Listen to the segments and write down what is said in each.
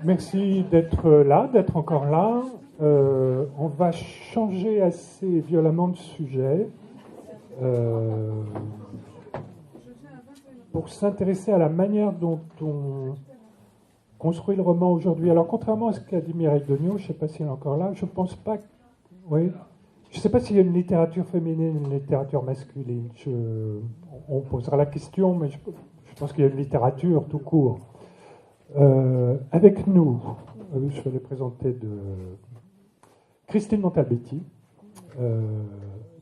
Merci d'être là, d'être encore là. On va changer assez violemment de sujet pour s'intéresser à la manière dont on construit le roman aujourd'hui. Alors, contrairement à ce qu'a dit Mireille Degnaud, je ne sais pas si elle est encore là, je ne pense pas... Oui. Je ne sais pas s'il y a une littérature féminine, une littérature masculine. On posera la question, mais je pense qu'il y a une littérature tout court. Avec nous, je vais les présenter de Christine Montalbetti.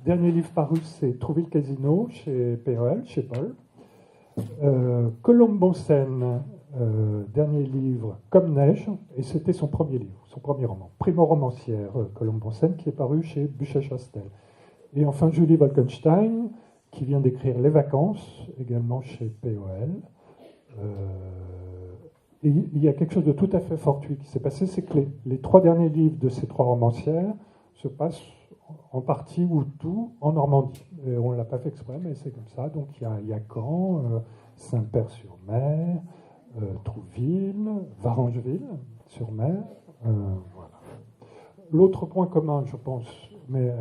Dernier livre paru, c'est Trouver le casino chez PEL, chez Paul. Colombe Bonsen, dernier livre, Comme neige, et c'était son premier livre, son premier roman. Primo-romancière, Colombe Bonsen, qui est paru chez Buchet-Chastel. Et enfin, Julie Wolkenstein, qui vient d'écrire Les Vacances, également chez POL. Et il y a quelque chose de tout à fait fortuit qui s'est passé, c'est que les 3 derniers livres de ces 3 romancières se passent en partie ou tout en Normandie. Et on ne l'a pas fait exprès, mais c'est comme ça. Donc il y a Caen, Saint-Père-sur-Mer, Trouville, Varangeville-sur-Mer. Voilà. L'autre point commun, je pense, mais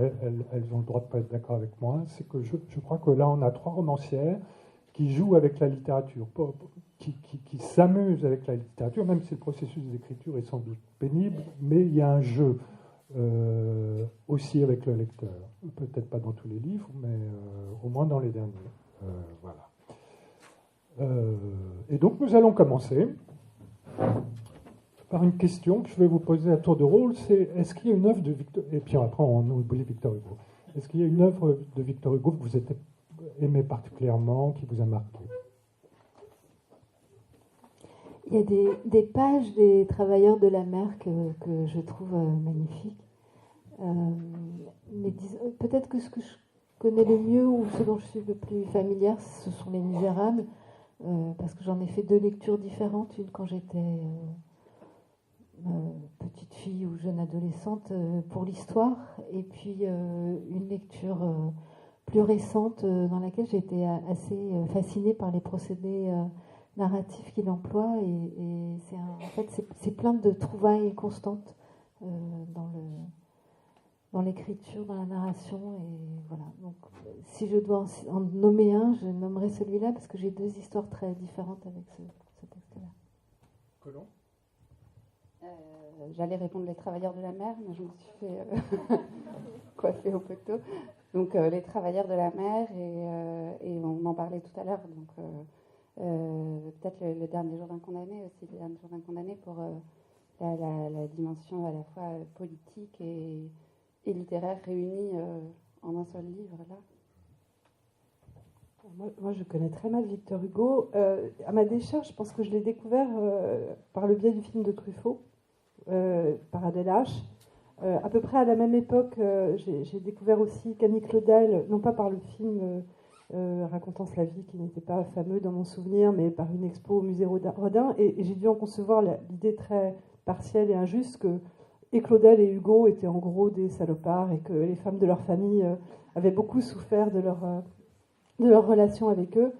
elles ont le droit de ne pas être d'accord avec moi, c'est que je crois que là, on a 3 romancières qui jouent avec la littérature, qui s'amusent avec la littérature, même si le processus d'écriture est sans doute pénible, mais il y a un jeu aussi avec le lecteur. Peut-être pas dans tous les livres, mais au moins dans les derniers. Voilà. Et donc nous allons commencer par une question que je vais vous poser à tour de rôle, c'est est-ce qu'il y a une œuvre de Victor... Et puis après on oublie Victor Hugo. Est-ce qu'il y a une œuvre de Victor Hugo que vous avez aimé particulièrement, qui vous a marqué? Il y a des pages des Travailleurs de la mer que je trouve magnifiques. Mais peut-être que ce que je connais le mieux ou ce dont je suis le plus familière, ce sont Les Misérables, parce que j'en ai fait 2 lectures différentes, une quand j'étais petite fille ou jeune adolescente pour l'histoire, et puis une lecture plus récente dans laquelle j'ai été assez fascinée par les procédés narratifs qu'il emploie, et c'est plein de trouvailles constantes dans l'écriture, dans la narration, et voilà. Donc, si je dois en nommer un, je nommerai celui-là parce que j'ai 2 histoires très différentes avec ce texte-là. Colomb ? J'allais répondre Les Travailleurs de la mer, mais je me suis fait coiffer au poteau. Donc, Les Travailleurs de la mer, et on en parlait tout à l'heure, donc peut-être le dernier jour d'un condamné aussi, le dernier jour d'un condamné pour la dimension à la fois politique et littéraire réunie en un seul livre, là. Moi, je connais très mal Victor Hugo. À ma décharge, je pense que je l'ai découvert par le biais du film de Truffaut, par Adèle H. À peu près à la même époque, j'ai découvert aussi Camille Claudel, non pas par le film racontant sa vie, qui n'était pas fameux dans mon souvenir, mais par une expo au musée Rodin. Et j'ai dû en concevoir l'idée très partielle et injuste que et Claudel et Hugo étaient en gros des salopards et que les femmes de leur famille avaient beaucoup souffert de leur relation avec eux.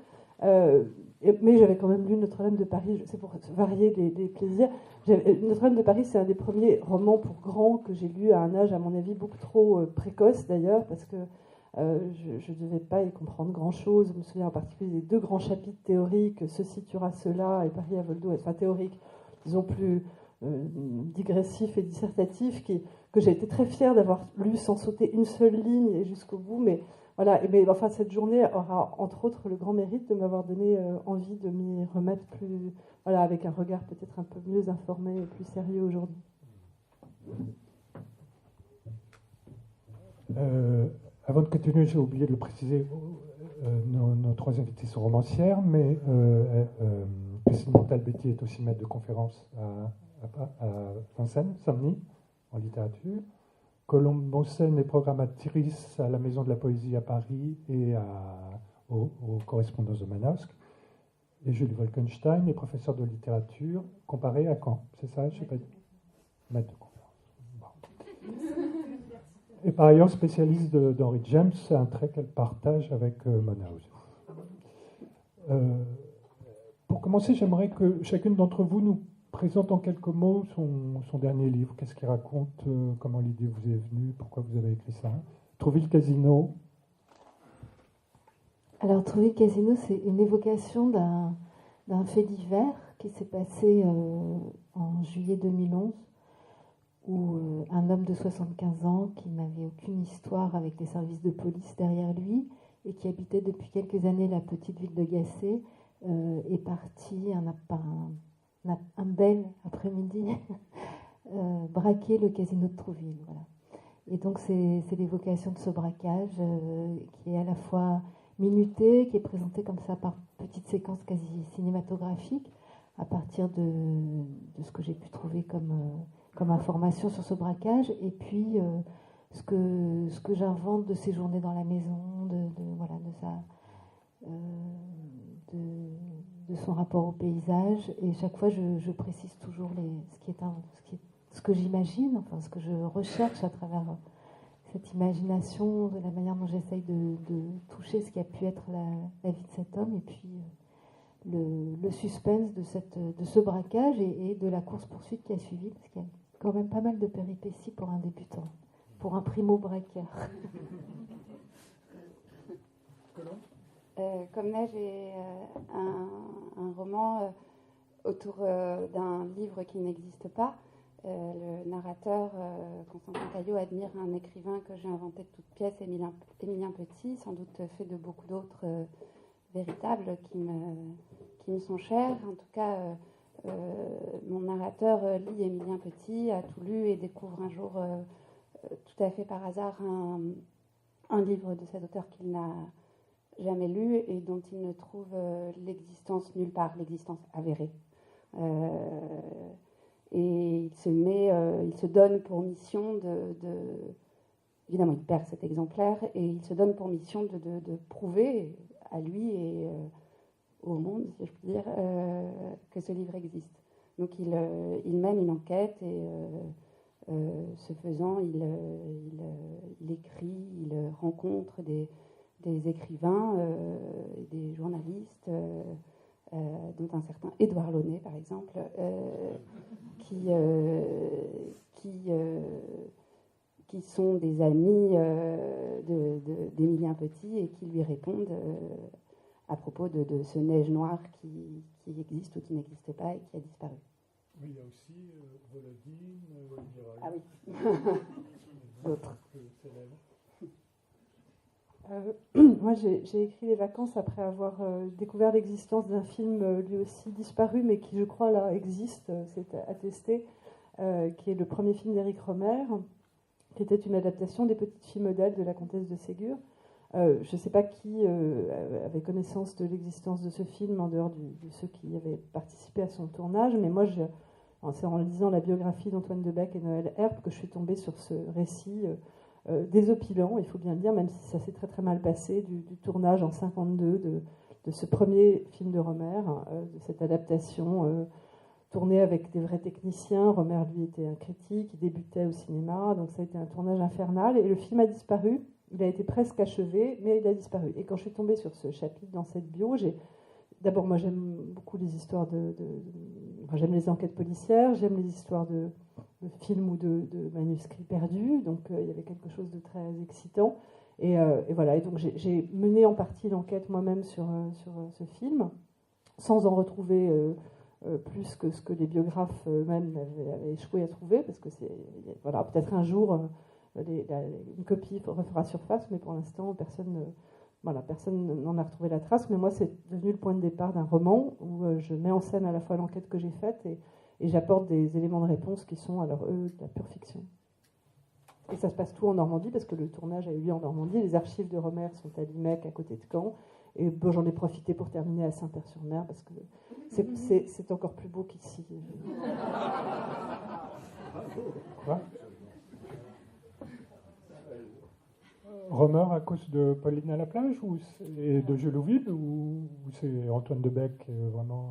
Mais j'avais quand même lu Notre-Dame de Paris, c'est pour varier les plaisirs. Notre-Dame de Paris, c'est un des premiers romans pour grands que j'ai lu à un âge, à mon avis, beaucoup trop précoce d'ailleurs, parce que je ne devais pas y comprendre grand-chose. Je me souviens en particulier des 2 grands chapitres théoriques, Ceci tuera cela et Paris à vol d'eau, enfin théoriques, disons plus digressifs et dissertatifs, que j'ai été très fière d'avoir lu sans sauter une seule ligne et jusqu'au bout. Mais voilà, mais enfin cette journée aura entre autres le grand mérite de m'avoir donné envie de m'y remettre plus, voilà, avec un regard peut-être un peu mieux informé et plus sérieux aujourd'hui. Avant de continuer, j'ai oublié de le préciser, nos 3 invités sont romancières, mais Christine Montalbetti est aussi maître de conférence à Vincennes, Saint-Denis, en littérature. Colombe Bonsen est programmatrice à la Maison de la Poésie à Paris et aux correspondances de Manosque. Et Julie Wolkenstein est professeure de littérature comparée à Caen. C'est ça, je ne sais pas. Maître de conférence. Bon. Et par ailleurs spécialiste d'Henry James, c'est un trait qu'elle partage avec Mona Ozu. Pour commencer, j'aimerais que chacune d'entre vous nous présente en quelques mots son dernier livre. Qu'est-ce qu'il raconte, comment l'idée vous est venue, pourquoi vous avez écrit ça. Trouville Casino. Alors, Trouville Casino, c'est une évocation d'un fait divers qui s'est passé en juillet 2011, où un homme de 75 ans qui n'avait aucune histoire avec les services de police derrière lui et qui habitait depuis quelques années la petite ville de Gacé est parti un bel après-midi braquer le casino de Trouville. Voilà. Et donc c'est l'évocation de ce braquage qui est à la fois minuté, qui est présenté comme ça par petites séquences quasi cinématographiques à partir de ce que j'ai pu trouver comme information sur ce braquage, et puis ce que j'invente de ses journées dans la maison, de son rapport au paysage. Et chaque fois, je précise toujours ce que j'imagine, enfin ce que je recherche à travers cette imagination, de la manière dont j'essaye de toucher ce qui a pu être la vie de cet homme, et puis le suspense de ce braquage et de la course-poursuite qui a suivi, parce qu'il y a quand même pas mal de péripéties pour un débutant, pour un primo-braqueur. Comme là, j'ai un roman autour d'un livre qui n'existe pas. Le narrateur, Constantin Caillot, admire un écrivain que j'ai inventé de toutes pièces, Émilien Petit, sans doute fait de beaucoup d'autres véritables qui me sont chers. En tout cas, mon narrateur lit Émilien Petit, a tout lu et découvre un jour, tout à fait par hasard, un livre de cet auteur qu'il n'a jamais lu et dont il ne trouve l'existence nulle part, l'existence avérée. Et il se donne pour mission évidemment, il perd cet exemplaire et il se donne pour mission de prouver à lui et au monde, si je puis dire, que ce livre existe. Donc il mène une enquête et ce faisant, il écrit, il rencontre des écrivains, des journalistes, dont un certain Édouard Launay, par exemple, qui sont des amis d'Émilien Petit et qui lui répondent à propos de ce neige noire qui existe ou qui n'existe pas et qui a disparu. Oui, il y a aussi Volodine, Mirail. Ah oui. D'autres. Moi, j'ai écrit Les Vacances après avoir découvert l'existence d'un film lui aussi disparu, mais qui, je crois, là, existe, c'est attesté, qui est le premier film d'Éric Rohmer, qui était une adaptation des Petites filles modèles de la comtesse de Ségur. Je ne sais pas qui avait connaissance de l'existence de ce film en dehors de ceux qui avaient participé à son tournage, mais moi, c'est en lisant la biographie d'Antoine Debec et Noël Herp que je suis tombée sur ce récit désopilant, il faut bien le dire, même si ça s'est très très mal passé, du tournage en 1952 de ce premier film de Rohmer, de cette adaptation tournée avec des vrais techniciens. Rohmer, lui, était un critique, il débutait au cinéma, donc ça a été un tournage infernal, et le film a disparu. Il a été presque achevé, mais il a disparu. Et quand je suis tombée sur ce chapitre dans cette bio, d'abord, moi, j'aime beaucoup les histoires j'aime les enquêtes policières, j'aime les histoires de films ou de manuscrits perdus, donc il y avait quelque chose de très excitant. Et voilà, et donc j'ai mené en partie l'enquête moi-même sur ce film, sans en retrouver plus que ce que les biographes eux-mêmes avaient échoué à trouver, parce que voilà, peut-être un jour une copie refera surface, mais pour l'instant personne n'en a retrouvé la trace. Mais moi, c'est devenu le point de départ d'un roman où je mets en scène à la fois l'enquête que j'ai faite et j'apporte des éléments de réponse qui sont alors eux de la pure fiction. Et ça se passe tout en Normandie, parce que le tournage a eu lieu en Normandie. Les archives de Rohmer sont à Limec, à côté de Caen. Et bon, j'en ai profité pour terminer à Saint-Père-sur-Mer, parce que c'est encore plus beau qu'ici. Quoi ? Rohmer à cause de Pauline à la plage et de Jules Louville, ou c'est Antoine Debec vraiment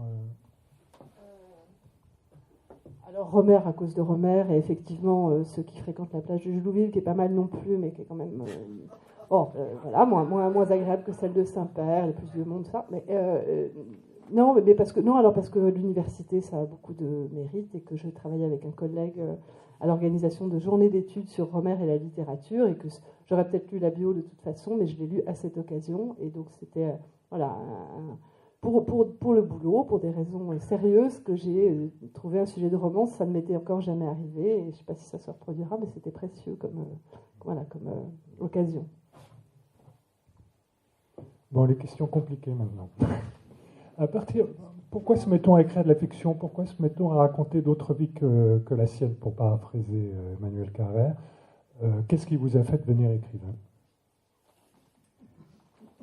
Alors Rohmer à cause de Rohmer, et effectivement ceux qui fréquentent la plage de Jules Louville, qui est pas mal non plus, mais qui est quand même voilà, moins agréable que celle de Saint-Père, il y a plus de monde, ça. Mais Non, mais parce que, non, alors parce que l'université, ça a beaucoup de mérite et que je travaille avec un collègue à l'organisation de journées d'études sur Romer et la littérature et que j'aurais peut-être lu la bio de toute façon, mais je l'ai lu à cette occasion. Et donc, c'était voilà, pour le boulot, pour des raisons sérieuses, que j'ai trouvé un sujet de romance. Ça ne m'était encore jamais arrivé. Et je ne sais pas si ça se reproduira, mais c'était précieux comme, voilà, comme occasion. Bon, les questions compliquées maintenant. Pourquoi se met-on à écrire de la fiction? Pourquoi se met-on à raconter d'autres vies que la sienne, pour paraphraser Emmanuel Carrère? Qu'est-ce qui vous a fait devenir écrivain?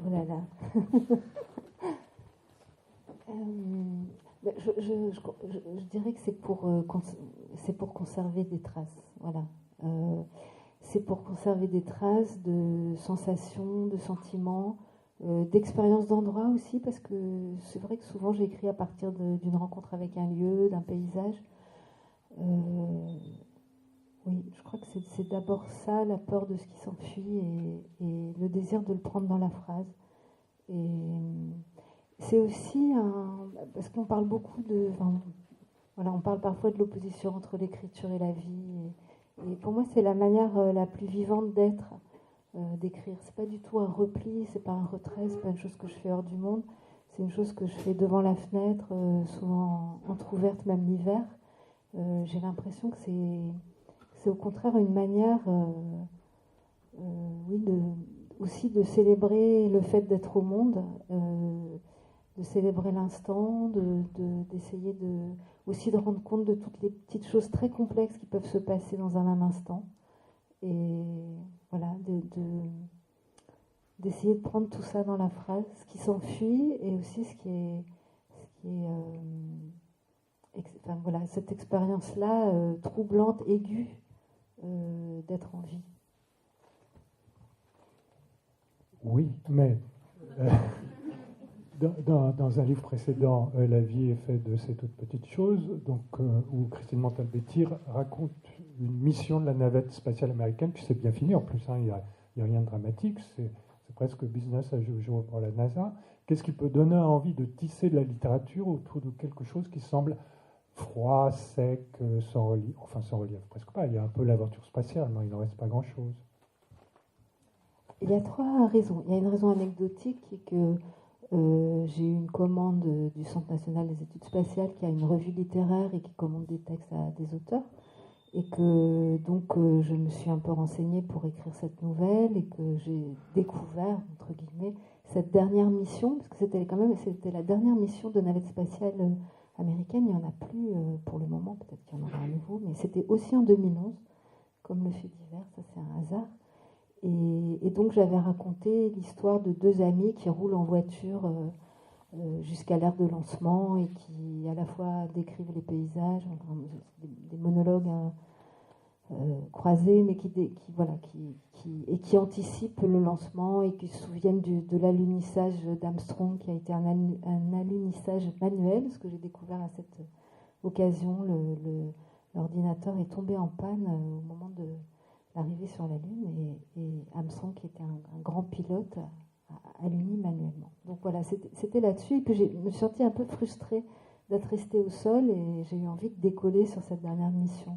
Oh là là. Je dirais que c'est pour conserver des traces. Voilà. C'est pour conserver des traces de sensations, de sentiments, d'expériences d'endroits aussi, parce que c'est vrai que souvent j'écris à partir d'une rencontre avec un lieu, d'un paysage. Oui, je crois que c'est d'abord ça, la peur de ce qui s'enfuit et le désir de le prendre dans la phrase. Et c'est aussi parce qu'on parle beaucoup voilà, on parle parfois de l'opposition entre l'écriture et la vie. Et pour moi, c'est la manière la plus vivante d'être, d'écrire. C'est pas du tout un repli, c'est pas un retrait, c'est pas une chose que je fais hors du monde. C'est une chose que je fais devant la fenêtre, souvent entrouverte, même l'hiver. J'ai l'impression que c'est au contraire une manière, oui, aussi de célébrer le fait d'être au monde, de célébrer l'instant, d'essayer aussi de rendre compte de toutes les petites choses très complexes qui peuvent se passer dans un même instant. Et voilà, d'essayer de prendre tout ça dans la phrase, ce qui s'enfuit et aussi ce qui est enfin, voilà, cette expérience-là troublante, aiguë, d'être en vie. Oui, mais dans un livre précédent, La vie est faite de ces toutes petites choses, donc, où Christine Montalbettir raconte une mission de la navette spatiale américaine, qui s'est bien finie en plus, il n'y a rien de dramatique, c'est presque business as usual pour la NASA. Qu'est-ce qui peut donner envie de tisser de la littérature autour de quelque chose qui semble froid, sec, sans relief, enfin sans relief, presque pas, il y a un peu l'aventure spatiale, mais il n'en reste pas grand-chose. Il y a 3 raisons. Il y a une raison anecdotique qui est que j'ai eu une commande du Centre national des études spatiales qui a une revue littéraire et qui commande des textes à des auteurs. Et que donc je me suis un peu renseignée pour écrire cette nouvelle et que j'ai découvert, entre guillemets, cette dernière mission, parce que c'était la dernière mission de navette spatiale américaine. Il n'y en a plus pour le moment, peut-être qu'il y en aura à nouveau, mais c'était aussi en 2011, comme le fait divers, ça c'est un hasard. Et donc j'avais raconté l'histoire de 2 amis qui roulent en voiture jusqu'à l'aire de lancement et qui à la fois décrivent les paysages, des monologues croisés, mais qui anticipent le lancement et qui se souviennent de l'alunissage d'Armstrong, qui a été un alunissage manuel, ce que j'ai découvert à cette occasion. L'ordinateur est tombé en panne au moment de l'arrivée sur la Lune et Armstrong, qui était un grand pilote, a aluni manuellement. Donc voilà, c'était là-dessus. Et puis je me suis sentie un peu frustrée d'être restée au sol et j'ai eu envie de décoller sur cette dernière mission.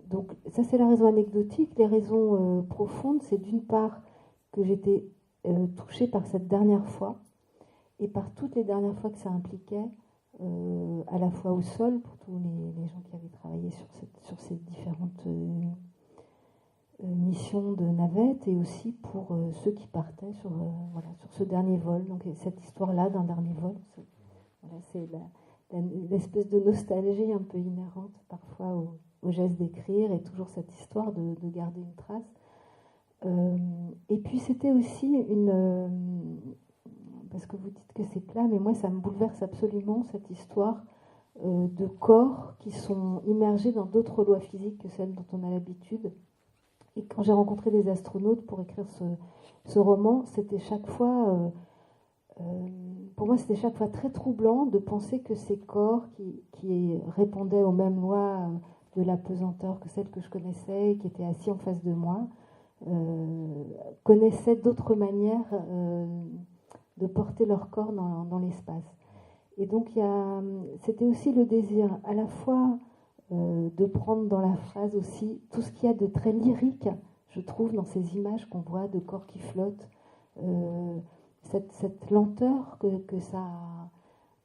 Donc ça, c'est la raison anecdotique. Les raisons profondes, c'est d'une part que j'étais touchée par cette dernière fois et par toutes les dernières fois que ça impliquait, à la fois au sol, pour tous les gens qui avaient travaillé sur ces différentes missions de navette, et aussi pour ceux qui partaient sur ce dernier vol. Donc cette histoire-là d'un dernier vol, c'est l'espèce de nostalgie un peu inhérente parfois au geste d'écrire, et toujours cette histoire de garder une trace. Et puis c'était aussi parce que vous dites que c'est plat, mais moi ça me bouleverse absolument, cette histoire de corps qui sont immergés dans d'autres lois physiques que celles dont on a l'habitude. Et quand j'ai rencontré des astronautes pour écrire ce roman, c'était chaque fois, pour moi c'était chaque fois très troublant de penser que ces corps qui répondaient aux mêmes lois de la pesanteur que celles que je connaissais, qui étaient assis en face de moi, connaissaient d'autres manières de porter leur corps dans l'espace. Et donc c'était aussi le désir à la fois de prendre dans la phrase aussi tout ce qu'il y a de très lyrique, je trouve, dans ces images qu'on voit de corps qui flottent, cette lenteur que ça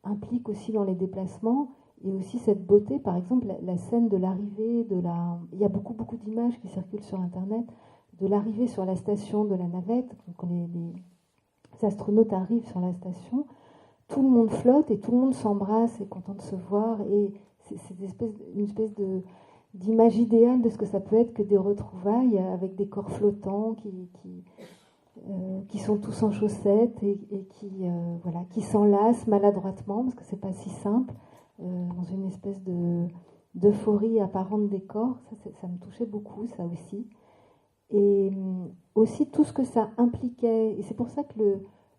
implique aussi dans les déplacements, et aussi cette beauté. Par exemple, la scène de l'arrivée, il y a beaucoup d'images qui circulent sur Internet, de l'arrivée sur la station de la navette, quand les astronautes arrivent sur la station, tout le monde flotte et tout le monde s'embrasse, est content de se voir, et c'est une espèce d'image idéale de ce que ça peut être que des retrouvailles avec des corps flottants qui sont tous en chaussettes et qui s'enlacent maladroitement, parce que c'est pas si simple, dans une espèce d'euphorie apparente des corps. Ça me touchait beaucoup, ça aussi. Et aussi tout ce que ça impliquait, et c'est pour ça que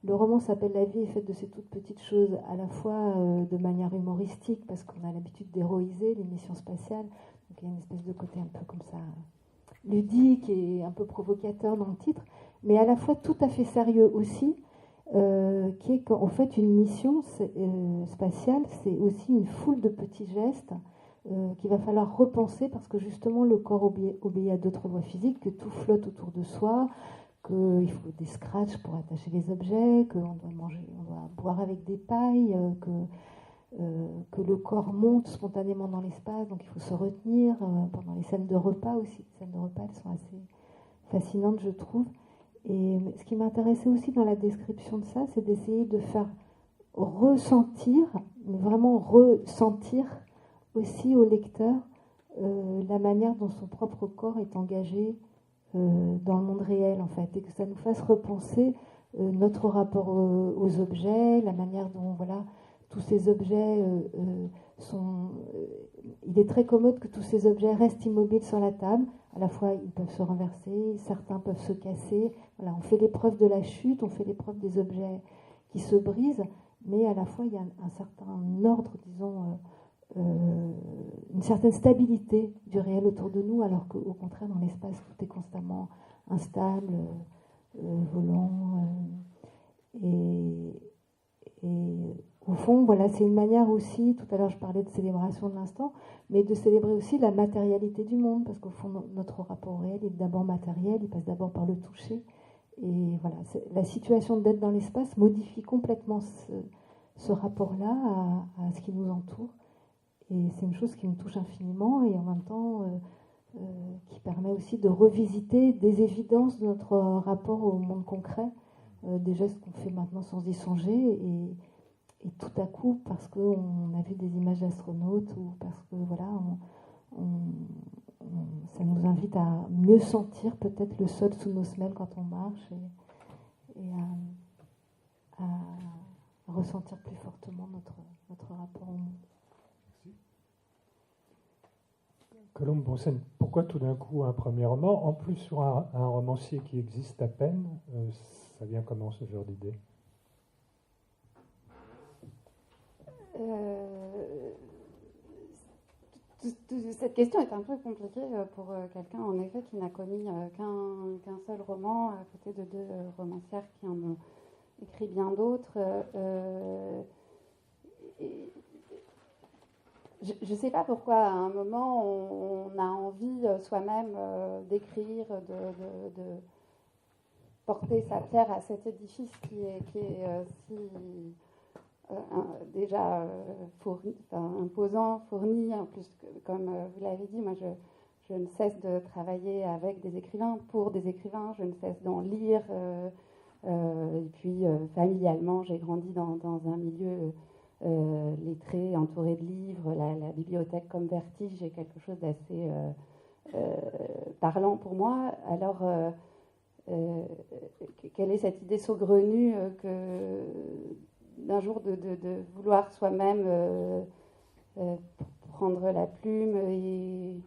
le roman s'appelle La vie est faite de ces toutes petites choses, à la fois de manière humoristique, parce qu'on a l'habitude d'héroïser les missions spatiales, donc il y a une espèce de côté un peu comme ça ludique et un peu provocateur dans le titre, mais à la fois tout à fait sérieux aussi, qui est qu'en fait une mission spatiale, c'est aussi une foule de petits gestes qu'il va falloir repenser, parce que justement le corps obéit à d'autres lois physiques, que tout flotte autour de soi, qu'il faut des scratchs pour attacher les objets, qu'on doit manger, on doit boire avec des pailles, que le corps monte spontanément dans l'espace, donc il faut se retenir pendant les scènes de repas aussi. Les scènes de repas, elles sont assez fascinantes, je trouve. Et ce qui m'intéressait aussi dans la description de ça, c'est d'essayer de faire ressentir, mais vraiment ressentir aussi au lecteur la manière dont son propre corps est engagé dans le monde réel, en fait, et que ça nous fasse repenser notre rapport aux objets, la manière dont, voilà, tous ces objets sont... il est très commode que tous ces objets restent immobiles sur la table. À la fois, ils peuvent se renverser, certains peuvent se casser. Voilà, on fait l'épreuve de la chute, on fait l'épreuve des objets qui se brisent, mais à la fois, il y a un certain ordre, disons, une certaine stabilité du réel autour de nous, alors qu'au contraire, dans l'espace, tout est constamment instable, volant. Et au fond, voilà, c'est une manière aussi, tout à l'heure je parlais de célébration de l'instant, mais de célébrer aussi la matérialité du monde, parce qu'au fond, notre rapport au réel est d'abord matériel, il passe d'abord par le toucher. Et voilà, la situation d'être dans l'espace modifie complètement ce rapport-là à ce qui nous entoure. Et c'est une chose qui me touche infiniment, et en même temps qui permet aussi de revisiter des évidences de notre rapport au monde concret, des gestes qu'on fait maintenant sans y songer, et tout à coup, parce qu'on a vu des images d'astronautes, ou parce que voilà, ça nous invite à mieux sentir peut-être le sol sous nos semelles quand on marche, et à ressentir plus fortement notre rapport au monde. Colombe Bronsène, pourquoi tout d'un coup un premier roman, en plus sur un romancier qui existe à peine, ça vient comment ce genre d'idée? Cette question est un peu compliquée pour quelqu'un, en effet, qui n'a commis qu'un seul roman, à côté de deux romancières qui en ont écrit bien d'autres. Je ne sais pas pourquoi, à un moment, on a envie soi-même d'écrire, de porter sa pierre à cet édifice qui est si déjà imposant, fourni. En plus, comme vous l'avez dit, moi, je ne cesse de travailler avec des écrivains, pour des écrivains, je ne cesse d'en lire. Et puis, familialement, j'ai grandi dans un milieu... lettré, entouré de livres, la bibliothèque comme vertige est quelque chose d'assez parlant pour moi. Alors, quelle est cette idée saugrenue d'un jour de vouloir soi-même prendre la plume et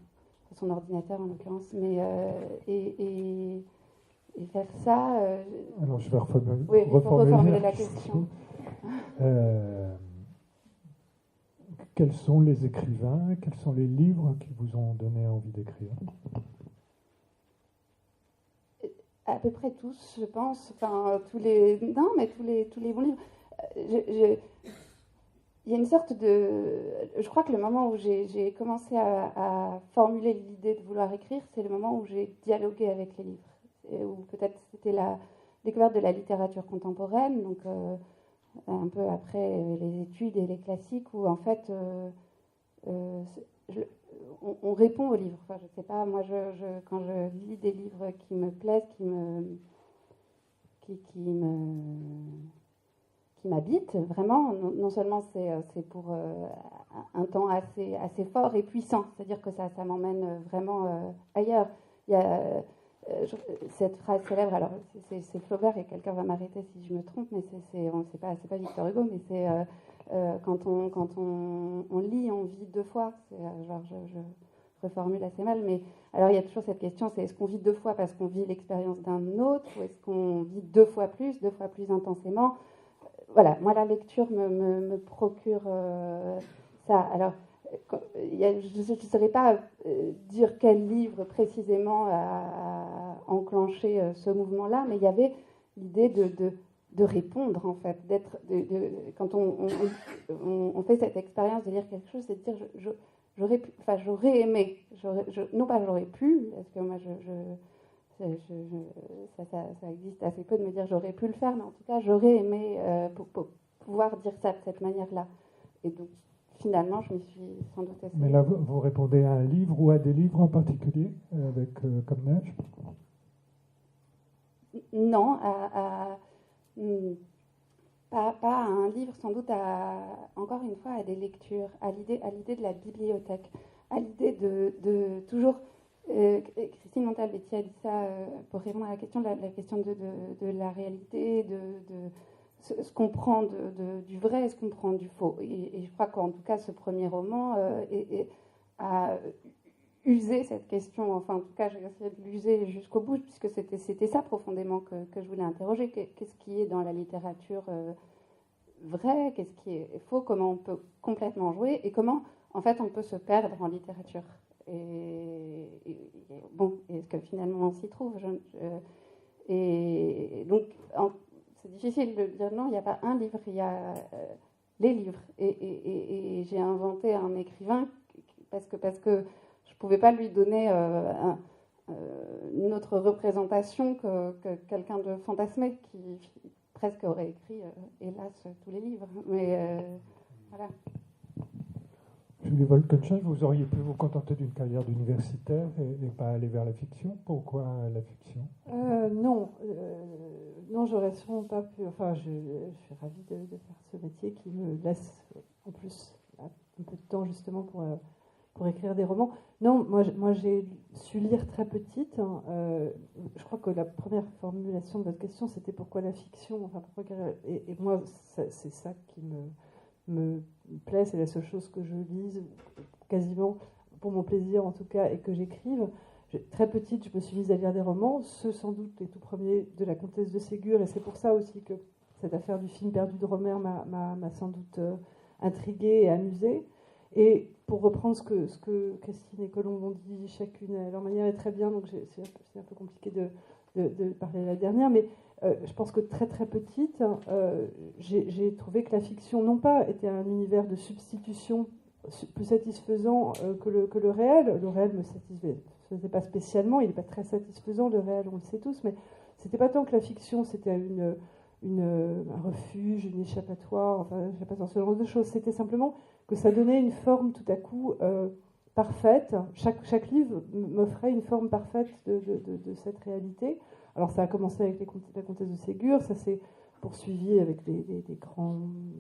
son ordinateur en l'occurrence, mais et faire ça. Alors je vais reformuler, oui, reformuler la question. Quels sont les écrivains, quels sont les livres qui vous ont donné envie d'écrire? à peu près tous, je pense. Enfin, tous les bons livres. Il y a une sorte de... Je crois que le moment où j'ai commencé à formuler l'idée de vouloir écrire, c'est le moment où j'ai dialogué avec les livres. Ou peut-être c'était la découverte de la littérature contemporaine, donc un peu après les études et les classiques, où en fait on répond aux livres. Enfin, je sais pas, moi quand je lis des livres qui me plaisent, qui m'habite vraiment. Non seulement c'est pour un temps assez fort et puissant, c'est-à-dire que ça m'emmène vraiment ailleurs. Il y a cette phrase célèbre, alors c'est Flaubert et quelqu'un va m'arrêter si je me trompe, mais c'est pas Victor Hugo, mais c'est quand on lit, on vit deux fois. Genre je reformule assez mal, mais alors il y a toujours cette question, c'est est-ce qu'on vit deux fois parce qu'on vit l'expérience d'un autre, ou est-ce qu'on vit deux fois plus intensément? Voilà, moi la lecture me procure ça. Alors, je ne saurais pas dire quel livre précisément a enclenché ce mouvement-là, mais il y avait l'idée de répondre, en fait, quand on fait cette expérience de lire quelque chose, c'est de dire j'aurais aimé, non pas j'aurais pu, parce que moi ça existe assez peu de me dire j'aurais pu le faire, mais en tout cas j'aurais aimé pour pouvoir dire ça de cette manière-là. Et donc finalement je m'y suis sans doute essayée. Mais là vous répondez à un livre ou à des livres en particulier avec Comme Neige? Non, pas à un livre, sans doute encore une fois à des lectures, à l'idée de la bibliothèque, à l'idée de toujours... Christine Montalbetti a dit ça pour répondre à la question, la question de la réalité, de ce qu'on prend du vrai et ce qu'on prend du faux. Et je crois qu'en tout cas, ce premier roman a usé cette question. Enfin, en tout cas, j'ai essayé de l'user jusqu'au bout, puisque c'était ça profondément que je voulais interroger. Qu'est-ce qui est dans la littérature vrai, qu'est-ce qui est faux, comment on peut complètement jouer et comment, en fait, on peut se perdre en littérature. Et bon, est-ce que finalement on s'y trouve? Et donc, c'est difficile de dire non, il n'y a pas un livre, il y a les livres. Et j'ai inventé un écrivain parce que je ne pouvais pas lui donner une autre représentation que quelqu'un de fantasmé qui presque aurait écrit, hélas, tous les livres. Mais voilà. Julie Wolkenstein, vous auriez pu vous contenter d'une carrière d'universitaire et pas aller vers la fiction. Pourquoi la fiction? Non, j'aurais sûrement pas pu. Enfin, je suis ravie de faire ce métier qui me laisse en plus un peu de temps justement pour écrire des romans. Non, moi j'ai su lire très petite. Je crois que la première formulation de votre question, c'était pourquoi la fiction. Enfin, et moi, c'est ça qui me plaît, c'est la seule chose que je lise, quasiment pour mon plaisir en tout cas, et que j'écrive. Très petite, je me suis mise à lire des romans, ceux sans doute les tout premiers de la Comtesse de Ségur, et c'est pour ça aussi que cette affaire du film perdu de Romer m'a sans doute intriguée et amusée. Et pour reprendre ce que Christine et Colombe ont dit, chacune à leur manière est très bien, donc c'est un peu compliqué de parler de la dernière, mais je pense que très très petite, j'ai trouvé que la fiction, non pas était un univers de substitution plus satisfaisant que le réel. Le réel me satisfaisait pas spécialement, il n'est pas très satisfaisant, le réel, on le sait tous, mais c'était pas tant que la fiction, c'était un refuge, une échappatoire, enfin, je sais pas, ce genre de choses. C'était simplement que ça donnait une forme tout à coup parfaite. Chaque livre m'offrait une forme parfaite de cette réalité. Alors ça a commencé avec la Comtesse de Ségur, ça s'est poursuivi avec des grands...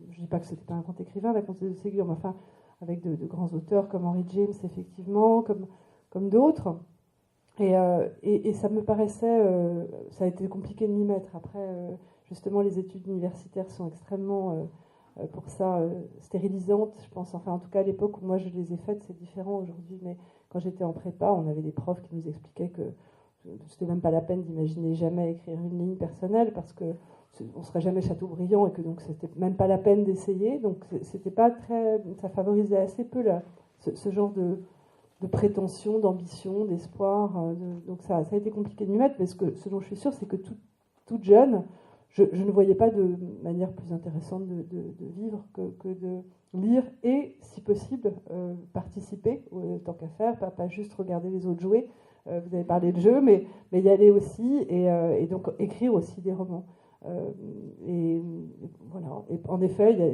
Je ne dis pas que ce n'était pas un grand écrivain, la Comtesse de Ségur, mais enfin avec de grands auteurs comme Henry James, effectivement, comme d'autres. Et ça me paraissait... ça a été compliqué de m'y mettre. Après, justement, les études universitaires sont extrêmement, pour ça, stérilisantes, je pense. Enfin, en tout cas, à l'époque où moi je les ai faites, c'est différent aujourd'hui. Mais quand j'étais en prépa, on avait des profs qui nous expliquaient que c'était même pas la peine d'imaginer jamais écrire une ligne personnelle parce que on serait jamais Chateaubriand et que donc c'était même pas la peine d'essayer. Donc c'était pas très, ça favorisait assez peu ce genre de prétention, d'ambition, d'espoir. Donc ça a été compliqué de m'y mettre, mais ce dont je suis sûre, c'est que toute jeune, je ne voyais pas de manière plus intéressante de vivre que de lire et, si possible, participer, tant qu'à faire, pas juste regarder les autres jouer. Vous avez parlé de jeu, mais y aller aussi, et donc écrire aussi des romans. Et voilà. Et en effet, il y a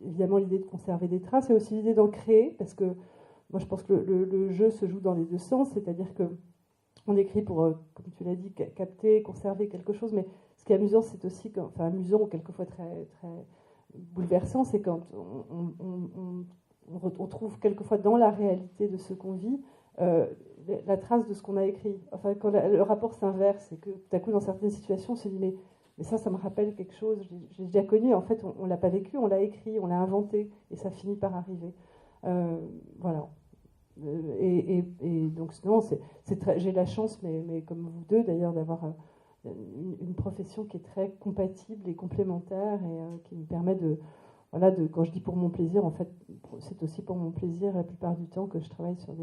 évidemment l'idée de conserver des traces, et aussi l'idée d'en créer, parce que moi je pense que le jeu se joue dans les deux sens, c'est-à-dire que on écrit pour, comme tu l'as dit, capter, conserver quelque chose, mais ce qui est amusant, c'est aussi, enfin amusant ou quelquefois très, très bouleversant, c'est quand on trouve quelquefois dans la réalité de ce qu'on vit la trace de ce qu'on a écrit. Enfin, quand le rapport s'inverse et que tout à coup, dans certaines situations, on se dit mais ça me rappelle quelque chose, j'ai déjà connu, en fait, on ne l'a pas vécu, on l'a écrit, on l'a inventé, et ça finit par arriver. Voilà. Et donc, non, j'ai la chance, mais comme vous deux d'ailleurs, d'avoir une profession qui est très compatible et complémentaire et qui me permet voilà, quand je dis pour mon plaisir, en fait, c'est aussi pour mon plaisir la plupart du temps que je travaille sur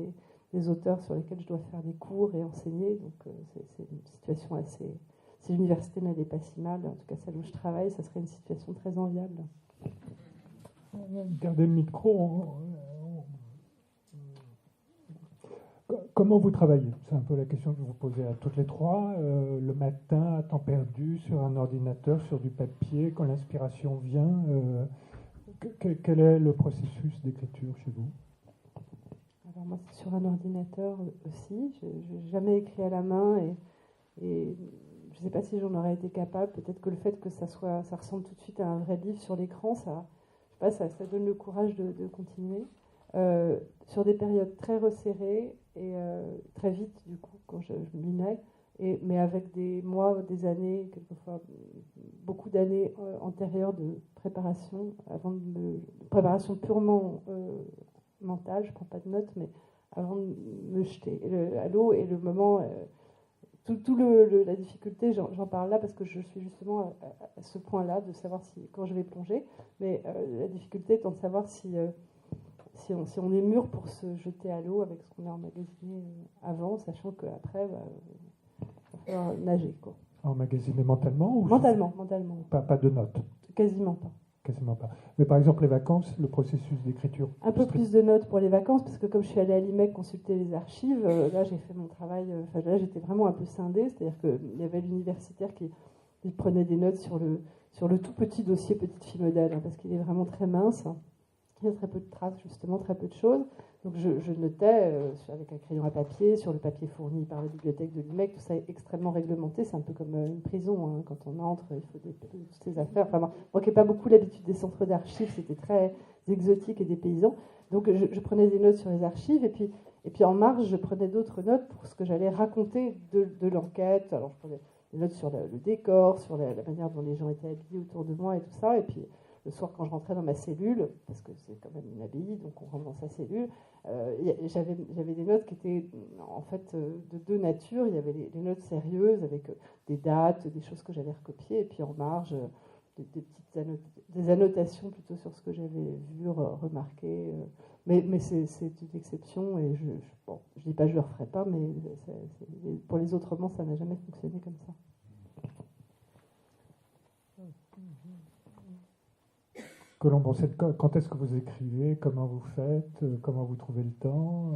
des auteurs sur lesquels je dois faire des cours et enseigner. Donc, c'est une situation assez. Si l'université n'allait pas si mal, en tout cas celle où je travaille, ça serait une situation très enviable. Gardez le micro. Comment vous travaillez? C'est un peu la question que je vous posais à toutes les trois. Le matin, à temps perdu, sur un ordinateur, sur du papier, quand l'inspiration vient, quel est le processus d'écriture chez vous? Alors moi, c'est sur un ordinateur aussi. Je n'ai jamais écrit à la main et je ne sais pas si j'en aurais été capable. Peut-être que le fait que ça ressemble tout de suite à un vrai livre sur l'écran, ça donne le courage de continuer. Sur des périodes très resserrées et très vite, du coup, quand je m'y mets, mais avec des mois, des années, quelquefois beaucoup d'années antérieures de préparation, de préparation purement mentale, je ne prends pas de notes, mais avant de me jeter à l'eau, et le moment, la difficulté, j'en parle là parce que je suis justement à ce point-là de savoir quand je vais plonger, mais la difficulté étant de savoir si on est mûr pour se jeter à l'eau avec ce qu'on a emmagasiné avant, sachant qu'après, il va falloir nager. Quoi. Emmagasiné mentalement ou Mentalement. Pas de notes? Quasiment pas. Quasiment pas. Mais par exemple, les vacances, le processus d'écriture? Un peu plus de notes pour les vacances, parce que comme je suis allée à l'IMEC consulter les archives, là j'ai fait mon travail, là j'étais vraiment un peu scindée, c'est-à-dire qu'il y avait l'universitaire qui prenait des notes sur le tout petit dossier Petite Fille Modèle, parce qu'il est vraiment très mince. Il y a très peu de traces, justement, très peu de choses. Donc je notais avec un crayon à papier, sur le papier fourni par la bibliothèque de l'IMEC, tout ça est extrêmement réglementé, c'est un peu comme une prison, hein. Quand on entre, il faut toutes ces affaires. Enfin, moi qui n'ai pas beaucoup l'habitude des centres d'archives, c'était très exotique et dépaysant. Donc je prenais des notes sur les archives, et puis en marge, je prenais d'autres notes pour ce que j'allais raconter de l'enquête. Alors je prenais des notes sur le décor, sur la manière dont les gens étaient habillés autour de moi et tout ça, et puis le soir, quand je rentrais dans ma cellule, parce que c'est quand même une abbaye, donc on rentre dans sa cellule, j'avais des notes qui étaient en fait de deux natures. Il y avait les notes sérieuses avec des dates, des choses que j'avais recopiées, et puis en marge, des annotations plutôt sur ce que j'avais vu, remarqué. Mais c'est une exception, et je dis pas que je le referai pas, mais pour les autres romans, ça n'a jamais fonctionné comme ça. Colombe, quand est-ce que vous écrivez? Comment vous faites? Comment vous trouvez le temps?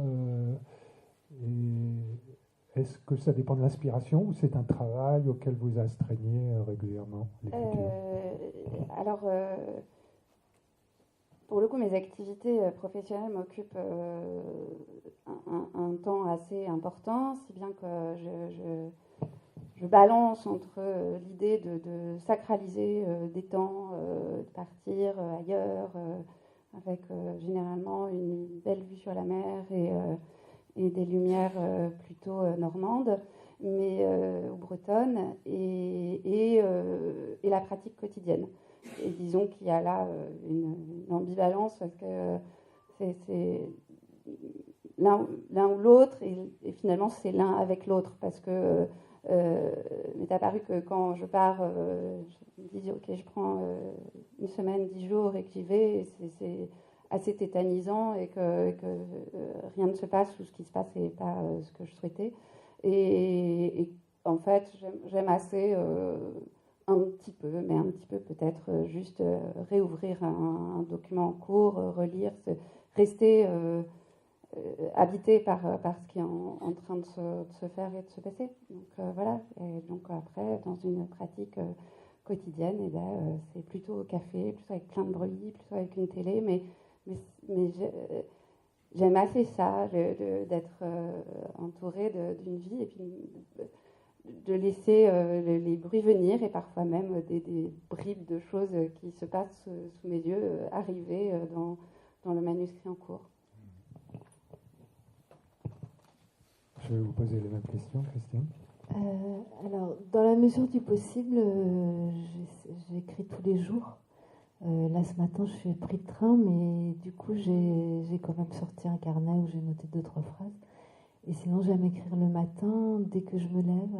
Et est-ce que ça dépend de l'inspiration ou c'est un travail auquel vous astreignez régulièrement, l'écriture? Alors, pour le coup, mes activités professionnelles m'occupent un temps assez important, si bien que je balance entre l'idée de sacraliser des temps, de partir ailleurs, avec généralement une belle vue sur la mer et des lumières plutôt normandes, mais ou bretonnes, et la pratique quotidienne. Et disons qu'il y a là une ambivalence, parce que c'est l'un ou l'autre, et finalement c'est l'un avec l'autre, parce que m'est apparu que quand je pars, je me dis ok, je prends une semaine, 10 jours et que j'y vais, c'est assez tétanisant et que rien ne se passe ou ce qui se passe n'est pas ce que je souhaitais. Et en fait, j'aime assez un petit peu, mais un petit peu peut-être juste réouvrir un document en cours, relire, rester habité par ce qui est en train de se faire et de se passer. Donc voilà, et donc après, dans une pratique quotidienne, et ben, c'est plutôt au café, plutôt avec plein de bruit, plutôt avec une télé, mais j'aime assez ça, d'être entourée d'une vie et puis de laisser les bruits venir et parfois même des bribes de choses qui se passent sous mes yeux arriver dans le manuscrit en cours. Je vais vous poser les mêmes questions, Christine. Alors, dans la mesure du possible, j'écris tous les jours. Là, ce matin, je suis pris de train, mais du coup, j'ai quand même sorti un carnet où j'ai noté 2-3 phrases. Et sinon, j'aime écrire le matin, dès que je me lève,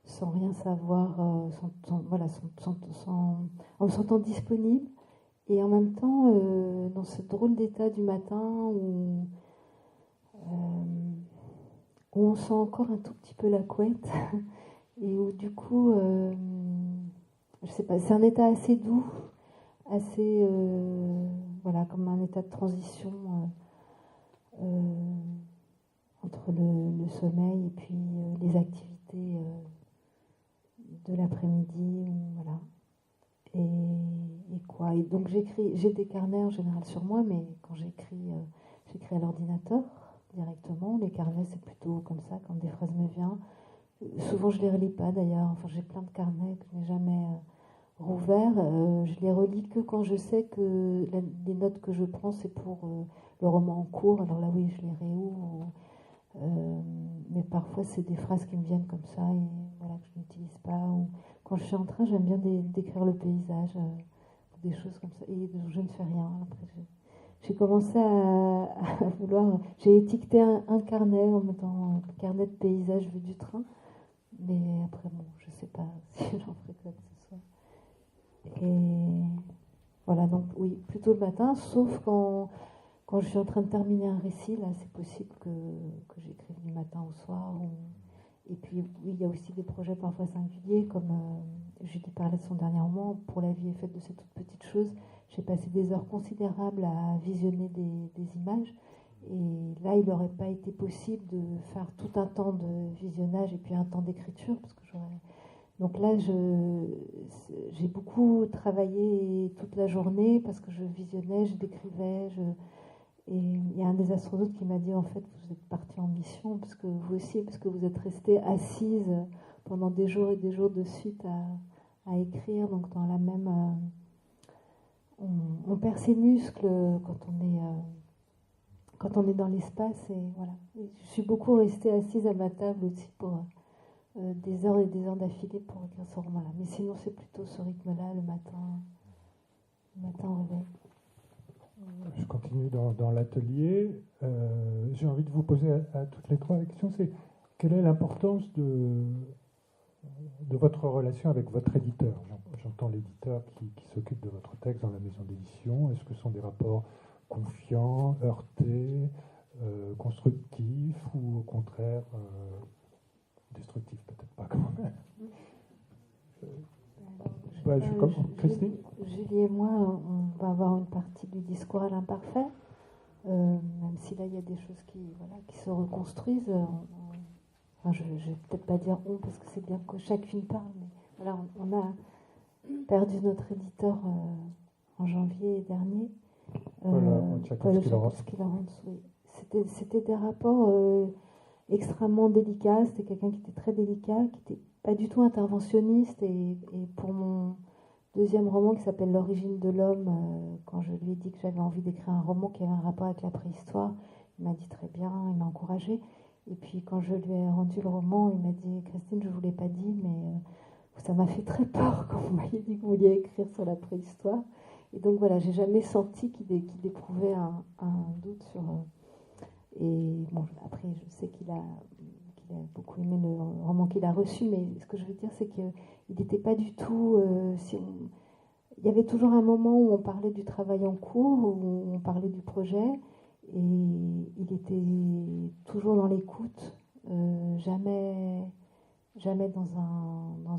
sans rien savoir, en me sentant disponible. Et en même temps, dans ce drôle d'état du matin où on sent encore un tout petit peu la couette, et où du coup, je sais pas, c'est un état assez doux, assez, comme un état de transition entre le sommeil et puis les activités de l'après-midi, voilà. Et quoi. Et donc j'ai des carnets en général sur moi, mais quand j'écris à l'ordinateur directement. Les carnets, c'est plutôt comme ça, quand des phrases me viennent. Souvent, je les relis pas d'ailleurs. Enfin, j'ai plein de carnets que je n'ai jamais rouverts. Je les relis que quand je sais que les notes que je prends, c'est pour le roman en cours. Alors là, oui, je les réouvre. Mais parfois, c'est des phrases qui me viennent comme ça et voilà, que je n'utilise pas. Ou quand je suis en train, j'aime bien décrire le paysage, des choses comme ça. Et je ne fais rien. Après, j'ai commencé à vouloir. J'ai étiqueté un carnet en mettant un carnet de paysage vu du train. Mais après, bon, je ne sais pas si j'en ferai quoi que ce soit. Et voilà, donc oui, plutôt le matin, sauf quand je suis en train de terminer un récit, là, c'est possible que j'écrive du matin au soir. Et puis, oui, il y a aussi des projets parfois singuliers, comme Julie parlait de son dernier roman, Pour la vie est faite de ces toutes petites choses. J'ai passé des heures considérables à visionner des images. Et là, il n'aurait pas été possible de faire tout un temps de visionnage et puis un temps d'écriture, parce que donc là, j'ai beaucoup travaillé toute la journée parce que je visionnais, je décrivais. Et il y a un des astronautes qui m'a dit, en fait, vous êtes parti en mission, parce que vous aussi, parce que vous êtes resté assise pendant des jours et des jours de suite à écrire, donc dans la même... on perd ses muscles quand on est dans l'espace, et voilà. Et je suis beaucoup restée assise à ma table aussi pour des heures et des heures d'affilée pour écrire ce roman-là. Mais sinon, c'est plutôt ce rythme-là, le matin au réveil. Je continue dans l'atelier. J'ai envie de vous poser à toutes les trois la question, c'est quelle est l'importance de votre relation avec votre éditeur? J'entends l'éditeur qui s'occupe de votre texte dans la maison d'édition. Est-ce que ce sont des rapports confiants, heurtés, constructifs ou au contraire destructifs? Peut-être pas quand même. Christine? Julie et moi, on va avoir une partie du discours à l'imparfait, même si là il y a des choses qui se reconstruisent. Je ne vais peut-être pas dire on, parce que c'est bien que chacune parle, mais voilà, on a perdu notre éditeur en janvier dernier. Paul Tchaikovsky-Lawrence, oui. C'était des rapports extrêmement délicats. C'était quelqu'un qui était très délicat, qui n'était pas du tout interventionniste. Et pour mon deuxième roman qui s'appelle L'origine de l'homme, quand je lui ai dit que j'avais envie d'écrire un roman qui avait un rapport avec la préhistoire, il m'a dit très bien, il m'a encouragée. Et puis quand je lui ai rendu le roman, il m'a dit, Christine, je ne vous l'ai pas dit, mais ça m'a fait très peur quand vous m'aviez dit que vous vouliez écrire sur la préhistoire. Et donc voilà, j'ai jamais senti qu'il éprouvait un doute sur... et bon, après, je sais qu'il a beaucoup aimé le roman qu'il a reçu, mais ce que je veux dire, c'est qu'il n'était pas du tout... il y avait toujours un moment où on parlait du travail en cours, où on parlait du projet, et il était toujours dans l'écoute, jamais dans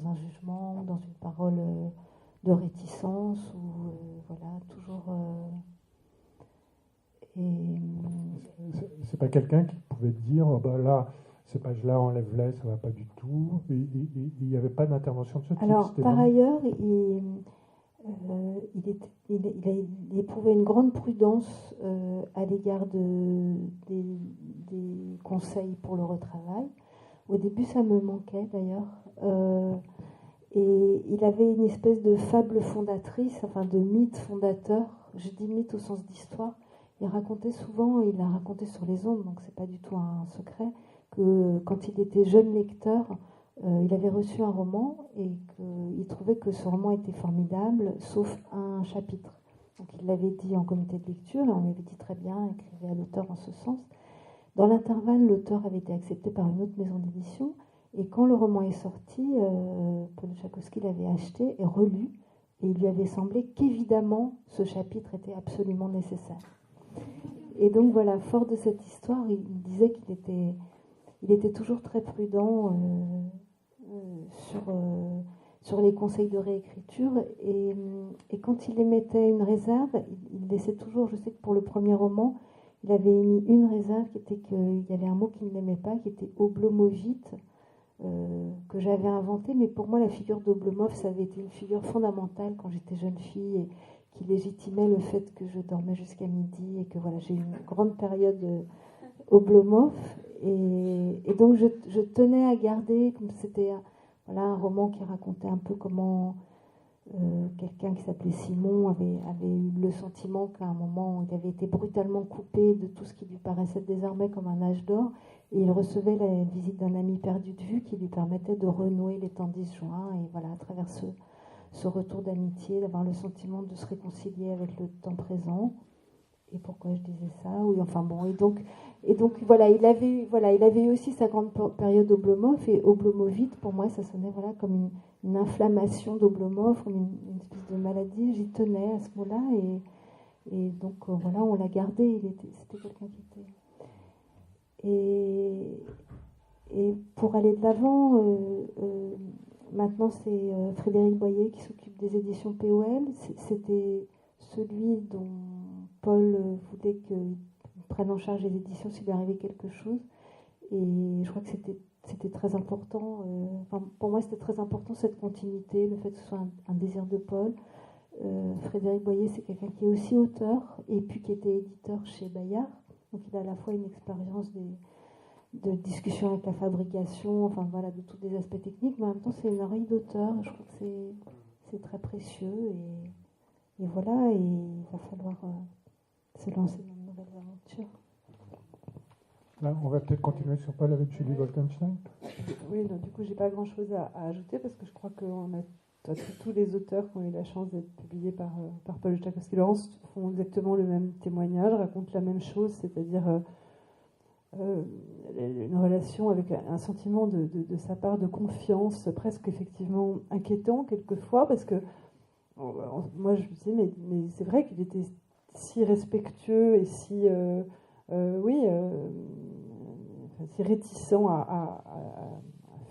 un jugement, dans une parole de réticence, ou voilà, toujours. C'est pas quelqu'un qui pouvait dire oh bah là, ces pages-là, enlève-les, ça va pas du tout. Il n'y avait pas d'intervention de ce type. Alors, par ailleurs, il éprouvait une grande prudence à l'égard des conseils pour le retravail. Au début, ça me manquait d'ailleurs. Et il avait une espèce de fable fondatrice, enfin de mythe fondateur. Je dis mythe au sens d'histoire. Il racontait souvent, il l'a raconté sur les ondes, donc c'est pas du tout un secret, que quand il était jeune lecteur, il avait reçu un roman et qu'il trouvait que ce roman était formidable, sauf un chapitre. Donc il l'avait dit en comité de lecture et on lui avait dit très bien, écrivez à l'auteur en ce sens. Dans l'intervalle, l'auteur avait été accepté par une autre maison d'édition et quand le roman est sorti, Paul Tchaikovsky l'avait acheté et relu et il lui avait semblé qu'évidemment ce chapitre était absolument nécessaire. Et donc voilà, fort de cette histoire, il disait qu'il était toujours très prudent sur les conseils de réécriture et quand il émettait une réserve, il laissait toujours, je sais que pour le premier roman, il avait émis une réserve qui était qu'il y avait un mot qu'il n'aimait pas, qui était oblomovite, que j'avais inventé, mais pour moi la figure d'Oblomov, ça avait été une figure fondamentale quand j'étais jeune fille et qui légitimait le fait que je dormais jusqu'à midi et que voilà, j'ai eu une grande période Oblomov et donc je tenais à garder, comme c'était voilà, un roman qui racontait un peu comment quelqu'un qui s'appelait Simon avait eu le sentiment qu'à un moment il avait été brutalement coupé de tout ce qui lui paraissait désormais comme un âge d'or et il recevait la visite d'un ami perdu de vue qui lui permettait de renouer les temps disjoints et voilà, à travers ce retour d'amitié, d'avoir le sentiment de se réconcilier avec le temps présent. Et pourquoi je disais ça? Oui, enfin bon, et donc voilà, il avait eu aussi sa grande période Oblomov et Oblomovite, pour moi, ça sonnait voilà comme une inflammation d'Oblomov, comme une espèce de maladie. J'y tenais à ce mot-là et donc voilà, on l'a gardé. C'était quelqu'un qui était. Et pour aller de l'avant, maintenant c'est Frédéric Boyer qui s'occupe des éditions POL. C'était celui dont Paul voulait qu'il prenne en charge les éditions s'il lui arrivait quelque chose. Et je crois que c'était très important. Pour moi, c'était très important cette continuité, le fait que ce soit un désir de Paul. Frédéric Boyer, c'est quelqu'un qui est aussi auteur et puis qui était éditeur chez Bayard. Donc il a à la fois une expérience de discussion avec la fabrication, enfin voilà, de tous les aspects techniques, mais en même temps, c'est une oreille d'auteur. Je crois que c'est très précieux. Et voilà, et il va falloir se lancer dans de nouvelles aventures. Là, on va peut-être continuer sur Paul avec Julie Wolkenstein. Oui, donc, du coup, j'ai pas grand-chose à ajouter parce que je crois que tous les auteurs qui ont eu la chance d'être publiés par Paul Tchaikovsky-Lawrence font exactement le même témoignage, racontent la même chose, c'est-à-dire une relation avec un sentiment de sa part de confiance, presque effectivement inquiétant quelquefois, parce que moi je me disais, mais c'est vrai qu'il était si respectueux et si si réticent à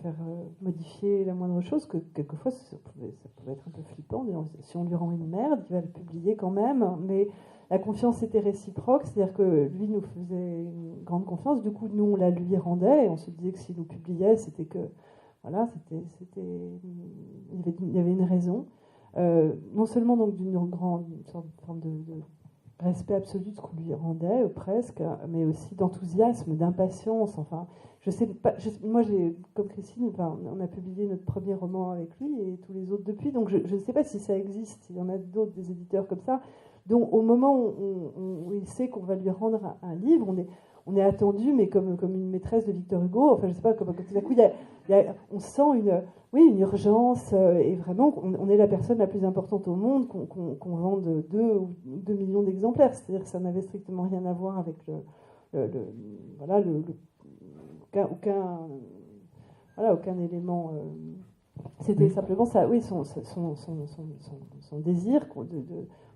faire modifier la moindre chose que quelquefois ça pouvait être un peu flippant. Si on lui rend une merde, il va le publier quand même. Mais la confiance était réciproque, c'est-à-dire que lui nous faisait une grande confiance. Du coup, nous on la lui rendait et on se disait que s'il nous publiait, c'était que voilà, il y avait une raison. Non seulement donc d'une grande forme de respect absolu de ce qu'on lui rendait, presque, mais aussi d'enthousiasme, d'impatience. Enfin, je sais pas. Moi, comme Christine, on a publié notre premier roman avec lui et tous les autres depuis. Donc, je ne sais pas si ça existe. Il y en a d'autres, des éditeurs comme ça. Donc, au moment où il sait qu'on va lui rendre un livre, on est attendu, mais comme une maîtresse de Victor Hugo. Enfin, je sais pas. Comme tout à coup, on sent une urgence et vraiment, on est la personne la plus importante au monde qu'on vende 2 millions d'exemplaires. C'est-à-dire que ça n'avait strictement rien à voir avec aucun élément C'était simplement ça, oui, son désir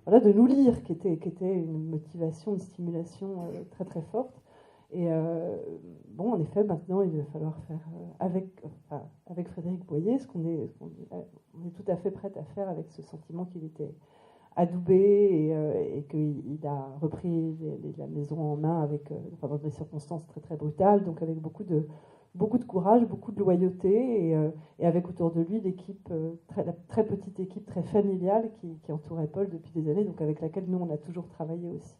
voilà, de nous lire, qui était une motivation, une stimulation très très forte. Et bon, en effet, maintenant, il va falloir faire avec Frédéric Boyer ce qu'on est tout à fait prête à faire avec ce sentiment qu'il était adoubé et qu'il a repris la maison en main dans des circonstances très très brutales, donc avec beaucoup de courage, beaucoup de loyauté et avec autour de lui l'équipe, la très petite équipe très familiale qui entourait Paul depuis des années, donc avec laquelle nous on a toujours travaillé aussi.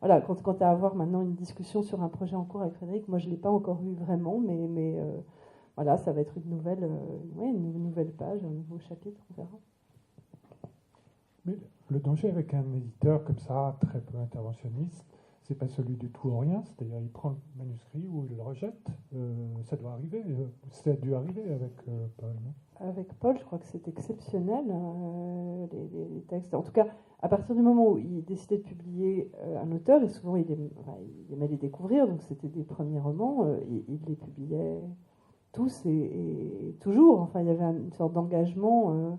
Voilà, quant à avoir maintenant une discussion sur un projet en cours avec Frédéric, moi je ne l'ai pas encore eu vraiment, mais voilà, ça va être une nouvelle page, un nouveau chapitre, on verra. Mais le danger avec un éditeur comme ça, très peu interventionniste, c'est pas celui du tout ou rien, c'est-à-dire il prend le manuscrit ou il le rejette. Ça doit arriver, ça a dû arriver avec Paul, non ? Avec Paul, je crois que c'est exceptionnel, les textes. En tout cas, à partir du moment où il décidait de publier un auteur, et souvent il aimait les découvrir, donc c'était des premiers romans, il les publiait tous et toujours. Enfin, il y avait une sorte d'engagement.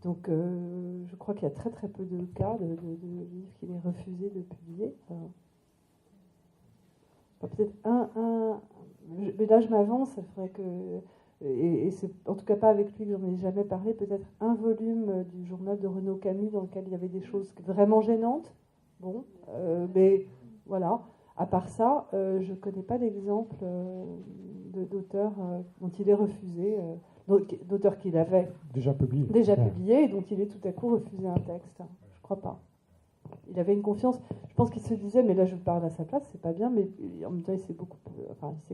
Donc, je crois qu'il y a très très peu de cas de livres qu'il ait refusé de publier. Peut-être mais là je m'avance, il faudrait que, et c'est en tout cas pas avec lui que j'en ai jamais parlé, peut-être un volume du journal de Renaud Camus dans lequel il y avait des choses vraiment gênantes. Bon, mais voilà. À part ça, je ne connais pas d'exemple d'auteur dont il est refusé, d'auteur qu'il avait déjà publié et dont il est tout à coup refusé un texte. Je crois pas. Il avait une confiance. Je pense qu'il se disait, mais là je parle à sa place, c'est pas bien, mais en même temps il s'est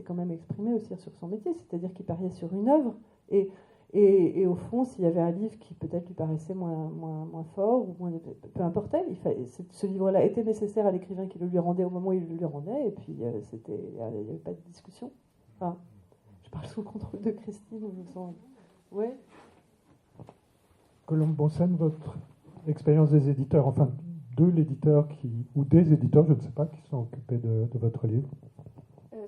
quand même exprimé aussi sur son métier, c'est-à-dire qu'il pariait sur une œuvre et au fond, s'il y avait un livre qui peut-être lui paraissait moins fort ou peu importe, ce livre-là était nécessaire à l'écrivain qui le lui rendait au moment où il le lui rendait, et puis il n'y avait pas de discussion. Enfin, je parle sous le contrôle de Christine, je me sens. Ouais. Colombe Bonsen, votre expérience des éditeurs, enfin de l'éditeur ou des éditeurs, je ne sais pas, qui sont occupés de votre livre.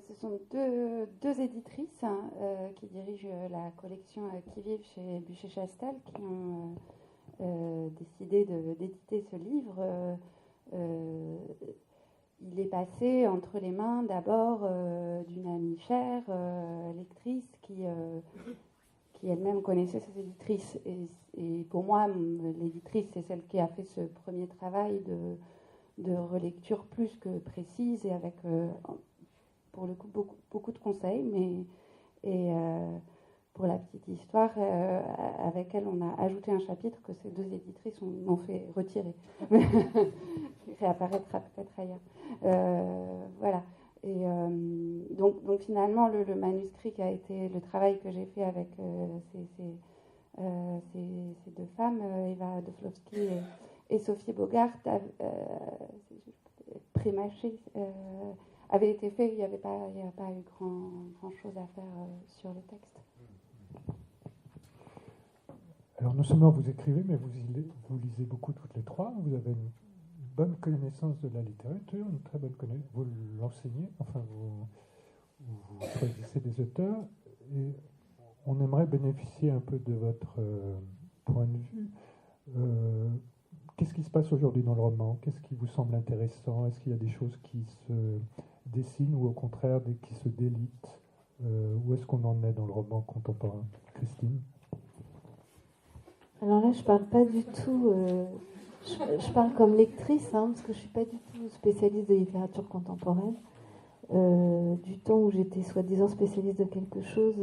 Ce sont deux éditrices qui dirigent la collection Qui vivent chez Buchet-Chastel qui ont décidé d'éditer ce livre. Il est passé entre les mains d'abord d'une amie chère, lectrice, qui elle-même connaissait ces éditrices. Et pour moi, l'éditrice, c'est celle qui a fait ce premier travail de relecture plus que précise et avec, pour le coup, beaucoup de conseils. Pour la petite histoire, avec elle, on a ajouté un chapitre que ces deux éditrices m'ont fait retirer. Il réapparaîtra peut-être ailleurs. Voilà. Et donc finalement, le manuscrit qui a été le travail que j'ai fait avec ces deux femmes, Eva Doflowski et Sophie Bogart, prémâché, avait été fait. Il n'y a pas eu grand chose à faire sur le texte. Alors non seulement vous écrivez, mais vous lisez beaucoup toutes les trois. Vous avez une bonne connaissance de la littérature, une très bonne connaissance. Vous l'enseignez, enfin vous choisissez des auteurs, et on aimerait bénéficier un peu de votre point de vue. Qu'est-ce qui se passe aujourd'hui dans le roman ? Qu'est-ce qui vous semble intéressant ? Est-ce qu'il y a des choses qui se dessinent ou au contraire qui se délitent ? Où est-ce qu'on en est dans le roman contemporain ? Christine ? Alors là, je parle pas du tout. Je parle comme lectrice, parce que je suis pas du tout spécialiste de littérature contemporaine. Du temps où j'étais soi-disant spécialiste de quelque chose,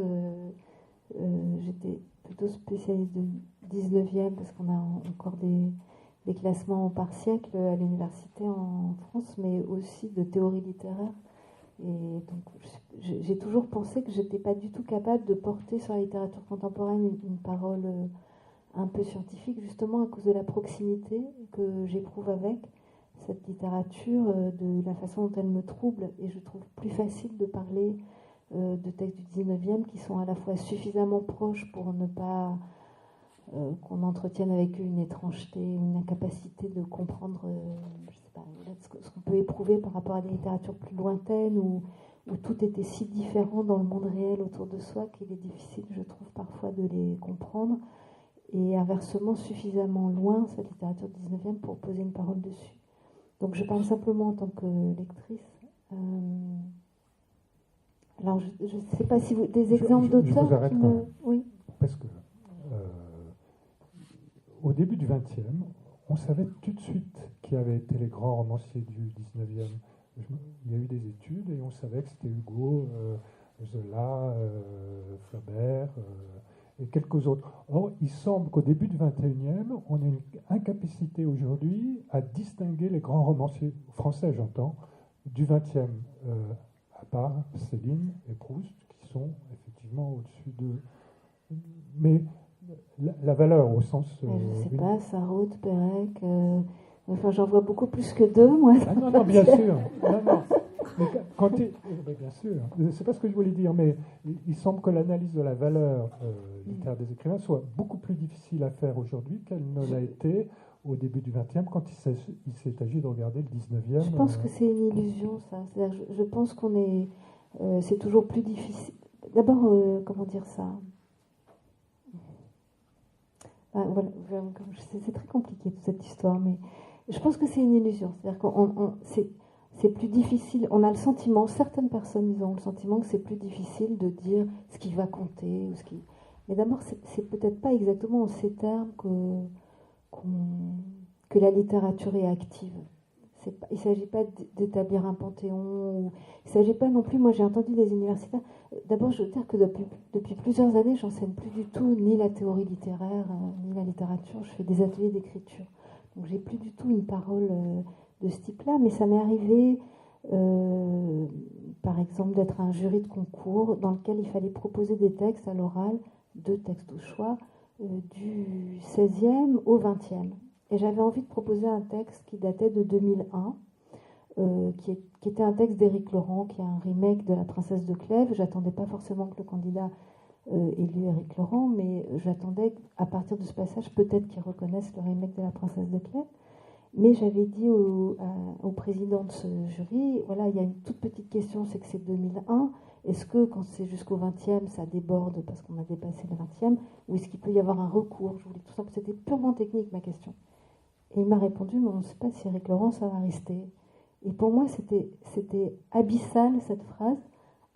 j'étais plutôt spécialiste de 19e, parce qu'on a encore des classements par siècle à l'université en France, mais aussi de théorie littéraire. Et donc, j'ai toujours pensé que j'étais pas du tout capable de porter sur la littérature contemporaine une parole un peu scientifique, justement à cause de la proximité que j'éprouve avec cette littérature, de la façon dont elle me trouble. Et je trouve plus facile de parler de textes du 19e qui sont à la fois suffisamment proches pour ne pas qu'on entretienne avec eux une étrangeté, une incapacité de comprendre je sais pas, ce qu'on peut éprouver par rapport à des littératures plus lointaines ou où tout était si différent dans le monde réel autour de soi qu'il est difficile, je trouve, parfois de les comprendre. Et inversement, suffisamment loin, cette littérature du 19e, pour poser une parole dessus. Donc je parle simplement en tant que lectrice. Alors je ne sais pas si vous... Des exemples d'auteurs qui me... Oui. Parce que au début du XXe, on savait tout de suite qui avaient été les grands romanciers du XIXe. Il y a eu des études et on savait que c'était Hugo, Zola, Flaubert et quelques autres. Or, il semble qu'au début du XXIe, on ait une incapacité aujourd'hui à distinguer les grands romanciers français, j'entends, du XXe, à part Céline et Proust, qui sont effectivement au-dessus de... Mais la valeur au sens... je ne sais pas, Sarraute, Pérec... Enfin, j'en vois beaucoup plus que deux, moi. Ah non, bien sûr. Non. Mais quand bien sûr, c'est pas ce que je voulais dire, mais il semble que l'analyse de la valeur littéraire des écrivains soit beaucoup plus difficile à faire aujourd'hui qu'elle ne l'a été au début du XXe, quand il s'est agi de regarder le XIXe. Je pense que c'est une illusion, ça. C'est-à-dire, je pense qu'on est... c'est toujours plus difficile. D'abord, comment dire ça voilà, c'est très compliqué, toute cette histoire, mais je pense que c'est une illusion. C'est-à-dire que c'est plus difficile. On a le sentiment, certaines personnes ont le sentiment que c'est plus difficile de dire ce qui va compter. Mais d'abord, c'est peut-être pas exactement en ces termes que la littérature est active. Il ne s'agit pas d'établir un panthéon. Il ne s'agit pas non plus, moi j'ai entendu des universitaires. D'abord, je veux dire que depuis plusieurs années, j'enseigne plus du tout ni la théorie littéraire, ni la littérature. Je fais des ateliers d'écriture. Donc j'ai plus du tout une parole de ce type-là, mais ça m'est arrivé, par exemple, d'être un jury de concours dans lequel il fallait proposer des textes à l'oral, 2 textes au choix, du 16e au 20e. Et j'avais envie de proposer un texte qui datait de 2001, qui était un texte d'Éric Laurent, qui est un remake de La Princesse de Clèves. J'attendais pas forcément que le candidat ait lu Éric Laurent, mais j'attendais à partir de ce passage peut-être qu'ils reconnaissent le remake de La Princesse de Clèves. Mais j'avais dit au président de ce jury, voilà, il y a une toute petite question, c'est que c'est 2001. Est-ce que quand c'est jusqu'au 20e, ça déborde parce qu'on a dépassé le 20e, ou est-ce qu'il peut y avoir un recours? Je voulais tout simple, c'était purement technique ma question. Et il m'a répondu, mais on ne sait pas si Éric Laurent, ça va rester. Et pour moi, c'était abyssal, cette phrase,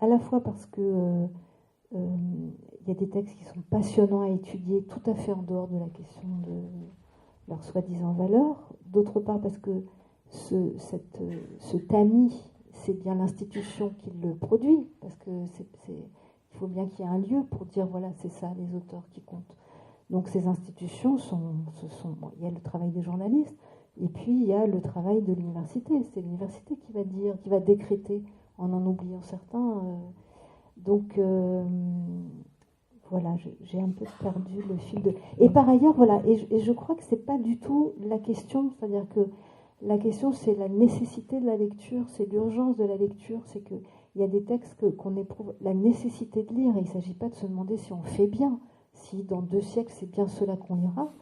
à la fois parce que il y a des textes qui sont passionnants à étudier, tout à fait en dehors de la question de leur soi-disant valeur. D'autre part, parce que ce tamis, c'est bien l'institution qui le produit, parce que il faut bien qu'il y ait un lieu pour dire, voilà, c'est ça, les auteurs qui comptent. Donc ces institutions il y a le travail des journalistes, et puis il y a le travail de l'université. C'est l'université qui va dire, qui va décréter, en oubliant certains. Donc voilà, j'ai un peu perdu le fil de... Et par ailleurs, voilà, et je crois que c'est pas du tout la question, c'est-à-dire que la question c'est la nécessité de la lecture, c'est l'urgence de la lecture, c'est qu'il y a des textes qu'on éprouve la nécessité de lire, et il ne s'agit pas de se demander si on fait bien, si dans 2 siècles c'est bien cela qu'on lira,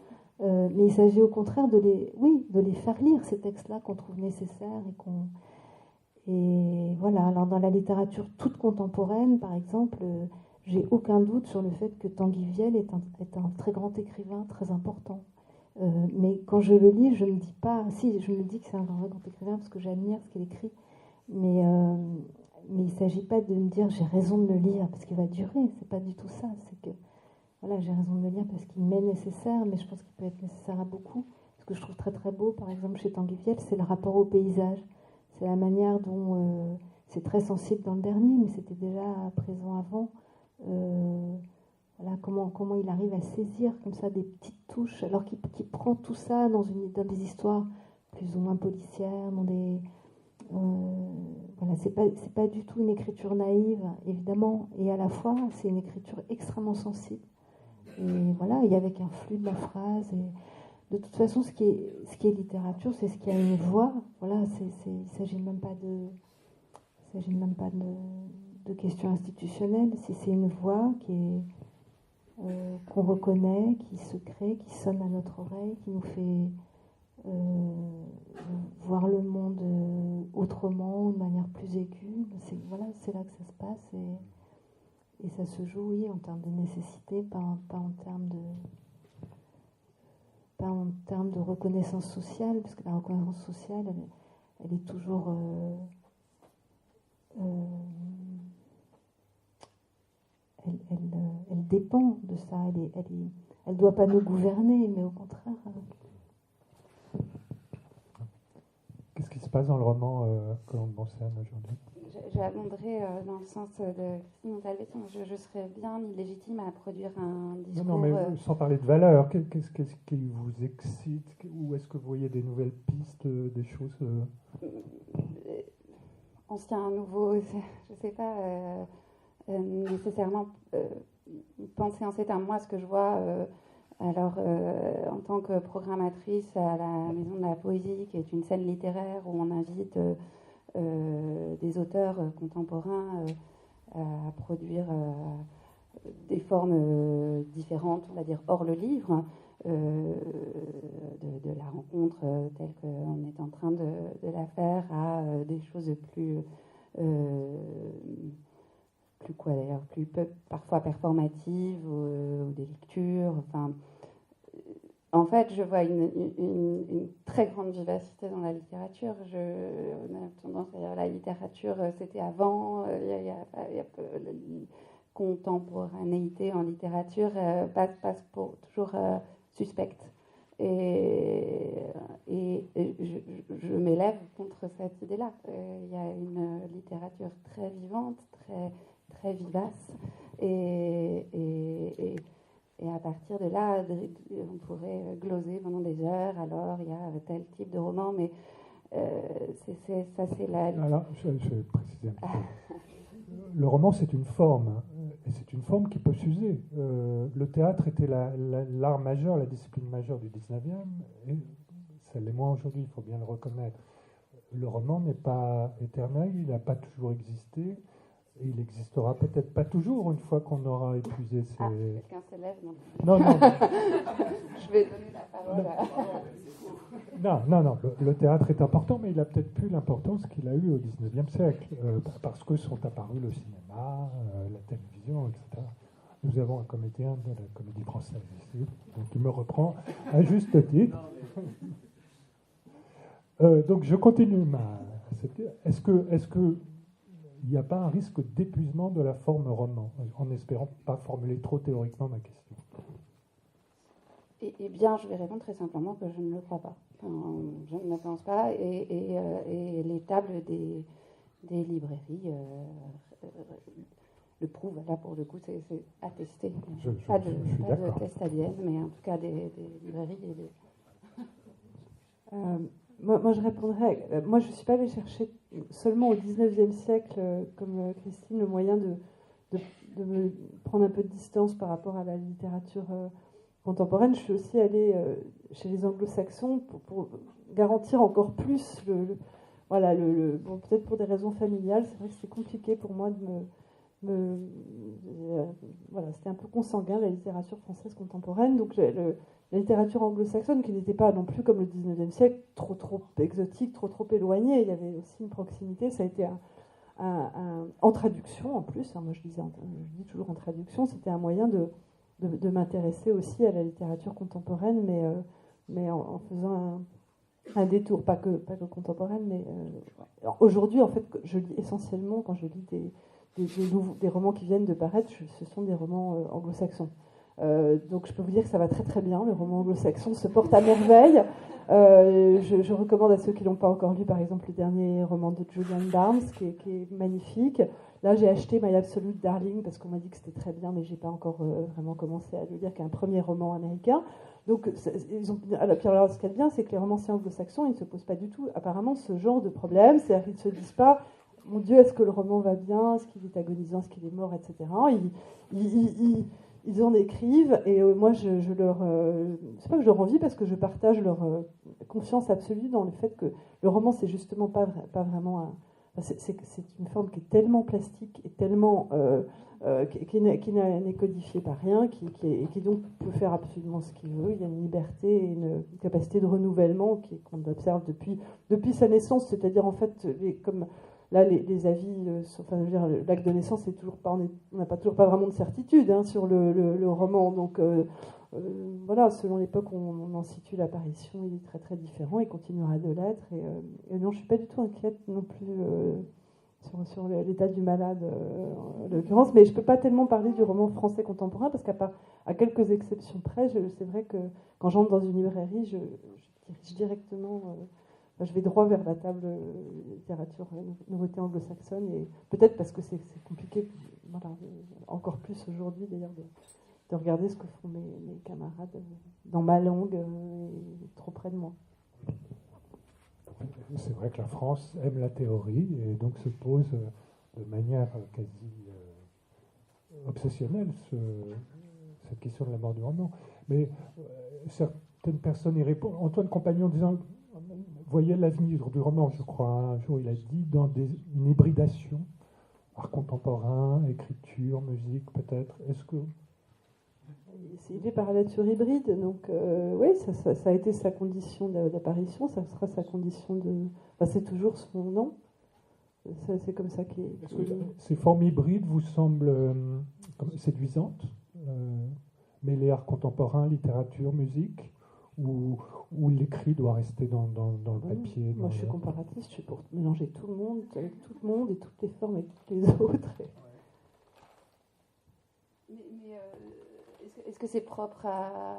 mais il s'agit au contraire de les faire lire, ces textes-là qu'on trouve nécessaires et voilà. Alors dans la littérature toute contemporaine, par exemple, j'ai aucun doute sur le fait que Tanguy Viel est un très grand écrivain, très important. Mais quand je le lis, je ne me dis pas, si, je me dis que c'est un grand écrivain parce que j'admire ce qu'il écrit, mais il ne s'agit pas de me dire j'ai raison de le lire parce qu'il va durer, c'est pas du tout ça, c'est que voilà, j'ai raison de le lire parce qu'il m'est nécessaire, mais je pense qu'il peut être nécessaire à beaucoup. Ce que je trouve très très beau, par exemple, chez Tanguy Viel, c'est le rapport au paysage. C'est la manière dont c'est très sensible dans le dernier, mais c'était déjà présent avant. Voilà, comment il arrive à saisir comme ça des petites touches, alors qu'il prend tout ça dans des histoires plus ou moins policières, voilà, c'est pas du tout une écriture naïve, évidemment, et à la fois c'est une écriture extrêmement sensible. Et voilà, et avec un flux de la phrase. Et de toute façon, ce qui est littérature, c'est ce qui a une voix. Voilà, il ne s'agit même pas de questions institutionnelles. Si c'est une voix qu'on reconnaît, qui se crée, qui sonne à notre oreille, qui nous fait voir le monde autrement, de manière plus aiguë. C'est là que ça se passe et ça se joue, oui, en termes de nécessité, pas en termes de reconnaissance sociale, parce que la reconnaissance sociale, elle est toujours elle dépend de ça, elle doit pas nous gouverner, mais au contraire. Qu'est-ce qui se passe dans le roman Colombe Bonserme aujourd'hui? J'abonderai dans le sens de Christine Montalvé-Sion. Je serais bien illégitime à produire un discours. Non, mais sans parler de valeur, qu'est-ce qui vous excite? Où est-ce que vous voyez des nouvelles pistes, des choses Ancien, nouveau, je ne sais pas nécessairement penser en ces termes. Moi, ce que je vois, en tant que programmatrice à la Maison de la Poésie, qui est une scène littéraire où on invite des auteurs contemporains à produire des formes différentes, on va dire hors le livre, de la rencontre telle qu'on est en train de la faire à des choses plus quoi d'ailleurs, parfois performatives ou des lectures. Enfin, en fait, je vois une très grande vivacité dans la littérature. On a tendance à dire la littérature, c'était avant. Il y a la contemporanéité en littérature passe pour toujours suspecte. Et je m'élève contre cette idée-là. Il y a une littérature très vivante, très vivace. Et à partir de là, on pourrait gloser pendant des heures. Alors, il y a tel type de roman, mais c'est la... Alors, je vais préciser un petit peu. Le roman, c'est une forme, et c'est une forme qui peut s'user. Le théâtre était l'art majeur, la discipline majeure du 19e, et ça l'est moins aujourd'hui, il faut bien le reconnaître. Le roman n'est pas éternel, il n'a pas toujours existé. Et il n'existera peut-être pas toujours une fois qu'on aura épuisé ses... Ah, quelqu'un se lève, non? Non. Je vais donner la parole à... Non. Le théâtre est important, mais il n'a peut-être plus l'importance qu'il a eu au XIXe siècle, parce que sont apparus le cinéma, la télévision, etc. Nous avons un comédien de la Comédie Française ici, donc il me reprend à juste titre. Donc je continue Est-ce que il n'y a pas un risque d'épuisement de la forme roman, en espérant pas formuler trop théoriquement ma question? Eh bien, je vais répondre très simplement que je ne le crois pas. Enfin, je ne le pense pas, et les tables des librairies le prouvent. Là, pour le coup, c'est attesté. Pas de test ADN, mais en tout cas des librairies et des... Moi, je répondrais. Moi, je ne suis pas allée chercher seulement au XIXe siècle, comme Christine, le moyen de me prendre un peu de distance par rapport à la littérature contemporaine. Je suis aussi allée chez les anglo-saxons pour garantir encore plus bon, peut-être pour des raisons familiales. C'est vrai que c'est compliqué pour moi de c'était un peu consanguin, la littérature française contemporaine. Donc, la littérature anglo-saxonne, qui n'était pas non plus comme le 19e siècle, trop exotique, trop éloignée. Il y avait aussi une proximité. Ça a été en traduction en plus. Moi, je dis toujours en traduction. C'était un moyen de m'intéresser aussi à la littérature contemporaine, mais en faisant un détour, pas que contemporaine. Mais aujourd'hui, en fait, je lis essentiellement, quand je lis des romans qui viennent de paraître, ce sont des romans anglo-saxons. Donc je peux vous dire que ça va très très bien, le roman anglo-saxon se porte à merveille. Je recommande à ceux qui ne l'ont pas encore lu, par exemple, le dernier roman de Julian Barnes, qui est magnifique. Là, j'ai acheté My Absolute Darling, parce qu'on m'a dit que c'était très bien, mais je n'ai pas encore vraiment commencé à le lire, qui est un premier roman américain. Donc, alors, ce qu'il y a de bien, c'est que les romanciers anglo-saxons, ils ne se posent pas du tout, apparemment, ce genre de problème. C'est-à-dire qu'ils ne se disent pas, mon Dieu, est-ce que le roman va bien, est-ce qu'il est agonisant, est-ce qu'il est mort, etc. Ils en écrivent, et moi, je leur... c'est pas que je leur envie, parce que je partage leur confiance absolue dans le fait que le roman, c'est justement pas vraiment c'est une forme qui est tellement plastique et tellement qui n'est codifiée par rien, et qui donc peut faire absolument ce qu'il veut. Il y a une liberté et une capacité de renouvellement qu'on observe depuis sa naissance, c'est-à-dire en fait, comme là les avis, enfin, je veux dire, l'acte de naissance, c'est toujours pas, on n'a pas toujours pas vraiment de certitude sur le roman, donc voilà, selon l'époque où on en situe l'apparition, il est très très différent, il continuera de l'être, et non, je suis pas du tout inquiète non plus sur l'état du malade en l'occurrence, mais je peux pas tellement parler du roman français contemporain parce à quelques exceptions près, c'est vrai que quand j'entre dans une librairie, je dirige directement, je vais droit vers la table littérature nouveauté anglo-saxonne, et peut-être parce que c'est compliqué, voilà, encore plus aujourd'hui d'ailleurs, de regarder ce que font mes camarades dans ma langue et trop près de moi. C'est vrai que la France aime la théorie et donc se pose de manière quasi obsessionnelle cette question de la mort du roman. Mais certaines personnes y répondent. Antoine Compagnon disant voyait l'avenir du roman, je crois. Un jour, il a dit dans une hybridation, art contemporain, écriture, musique, peut-être. Est-ce que il est par la nature hybride, donc oui, ça a été sa condition d'apparition, ça sera sa condition de. Enfin, c'est toujours son nom. C'est comme ça qu'il est. Est-ce que ces formes hybrides vous semblent séduisantes, mêler art contemporain, littérature, musique, ou l'écrit doit rester dans le papier? Moi, je suis comparatiste, je suis pour mélanger tout le monde avec tout le monde et toutes les formes avec toutes les autres. Est-ce que c'est propre à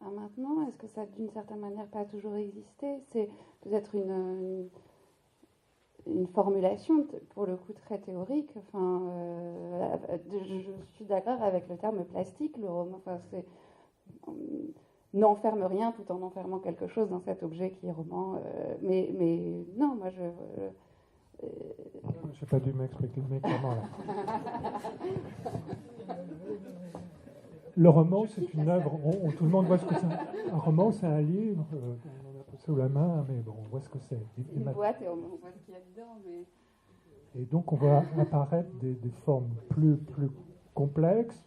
maintenant? Est-ce que ça, d'une certaine manière, pas toujours existé? C'est peut-être une formulation, pour le coup, très théorique. Enfin, je suis d'accord avec le terme plastique, le roman. Enfin, n'enferme rien tout en enfermant quelque chose dans cet objet qui est roman. Mais non, moi, je n'ai pas dû m'exprimer clairement là. Le roman, c'est une œuvre, tout le monde voit ce que c'est. Un roman, c'est un livre, on a tout sous la main, mais bon, on voit ce que c'est. Une boîte et on voit ce qu'il y a dedans. Mais... Et donc, on voit apparaître des formes plus complexes,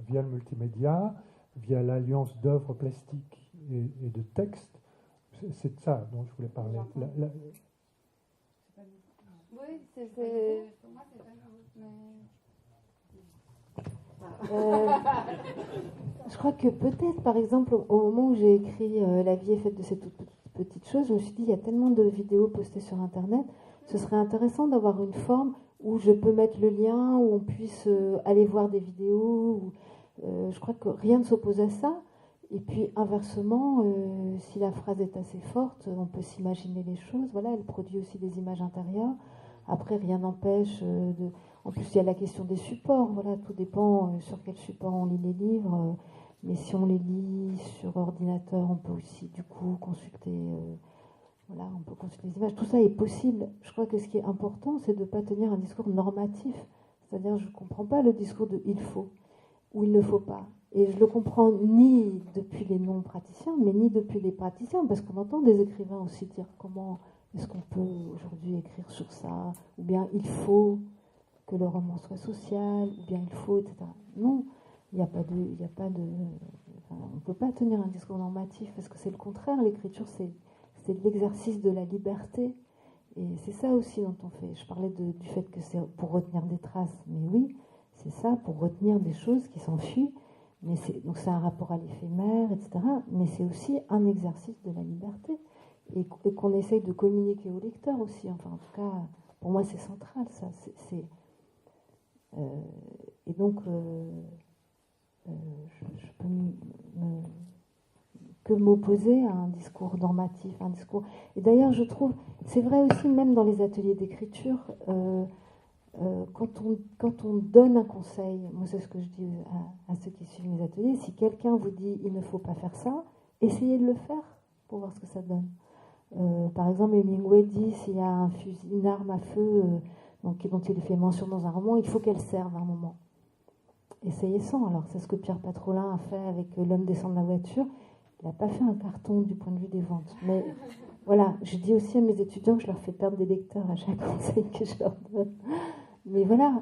via le multimédia, via l'alliance d'œuvres plastiques et de textes. C'est de ça dont je voulais parler. Oui, pour moi, c'est pas nouveau, Je crois que peut-être, par exemple, au moment où j'ai écrit La vie est faite de ces toutes petites choses, je me suis dit, il y a tellement de vidéos postées sur Internet, ce serait intéressant d'avoir une forme où je peux mettre le lien, où on puisse aller voir des vidéos. Je crois que rien ne s'oppose à ça. Et puis, inversement, si la phrase est assez forte, on peut s'imaginer les choses. Voilà, elle produit aussi des images intérieures. Après, rien n'empêche de... En plus, il y a la question des supports. Voilà, tout dépend sur quel support on lit les livres. Mais si on les lit sur ordinateur, on peut aussi, du coup, consulter... voilà, on peut consulter les images. Tout ça est possible. Je crois que ce qui est important, c'est de ne pas tenir un discours normatif. C'est-à-dire, je ne comprends pas le discours de « il faut » ou « il ne faut pas ». Et je le comprends ni depuis les non-praticiens, mais ni depuis les praticiens, parce qu'on entend des écrivains aussi dire comment est-ce qu'on peut aujourd'hui écrire sur ça, ou bien il faut que le roman soit social, ou bien il faut, etc. Non, il n'y a pas de, enfin, on ne peut pas tenir un discours normatif, parce que c'est le contraire. L'écriture, c'est l'exercice de la liberté, et c'est ça aussi dont on fait. Je parlais du fait que c'est pour retenir des traces, mais oui, c'est ça, pour retenir des choses qui s'enfuient. Mais donc c'est un rapport à l'éphémère, etc. Mais c'est aussi un exercice de la liberté et qu'on essaye de communiquer au lecteur aussi. Enfin, en tout cas, pour moi, c'est central, ça. Et donc, je peux que m'opposer à un discours normatif, un discours. Et d'ailleurs, je trouve, c'est vrai aussi, même dans les ateliers d'écriture. Quand on donne un conseil, moi c'est ce que je dis à ceux qui suivent mes ateliers, si quelqu'un vous dit il ne faut pas faire ça, essayez de le faire pour voir ce que ça donne. Par exemple, Hemingway dit s'il y a un fusil, une arme à feu dont il fait mention dans un roman, il faut qu'elle serve à un moment. Essayez sans. Alors c'est ce que Pierre Patrolin a fait avec L'homme descend de la voiture. Il n'a pas fait un carton du point de vue des ventes. Mais voilà, je dis aussi à mes étudiants que je leur fais perdre des lecteurs à chaque conseil que je leur donne. Mais voilà,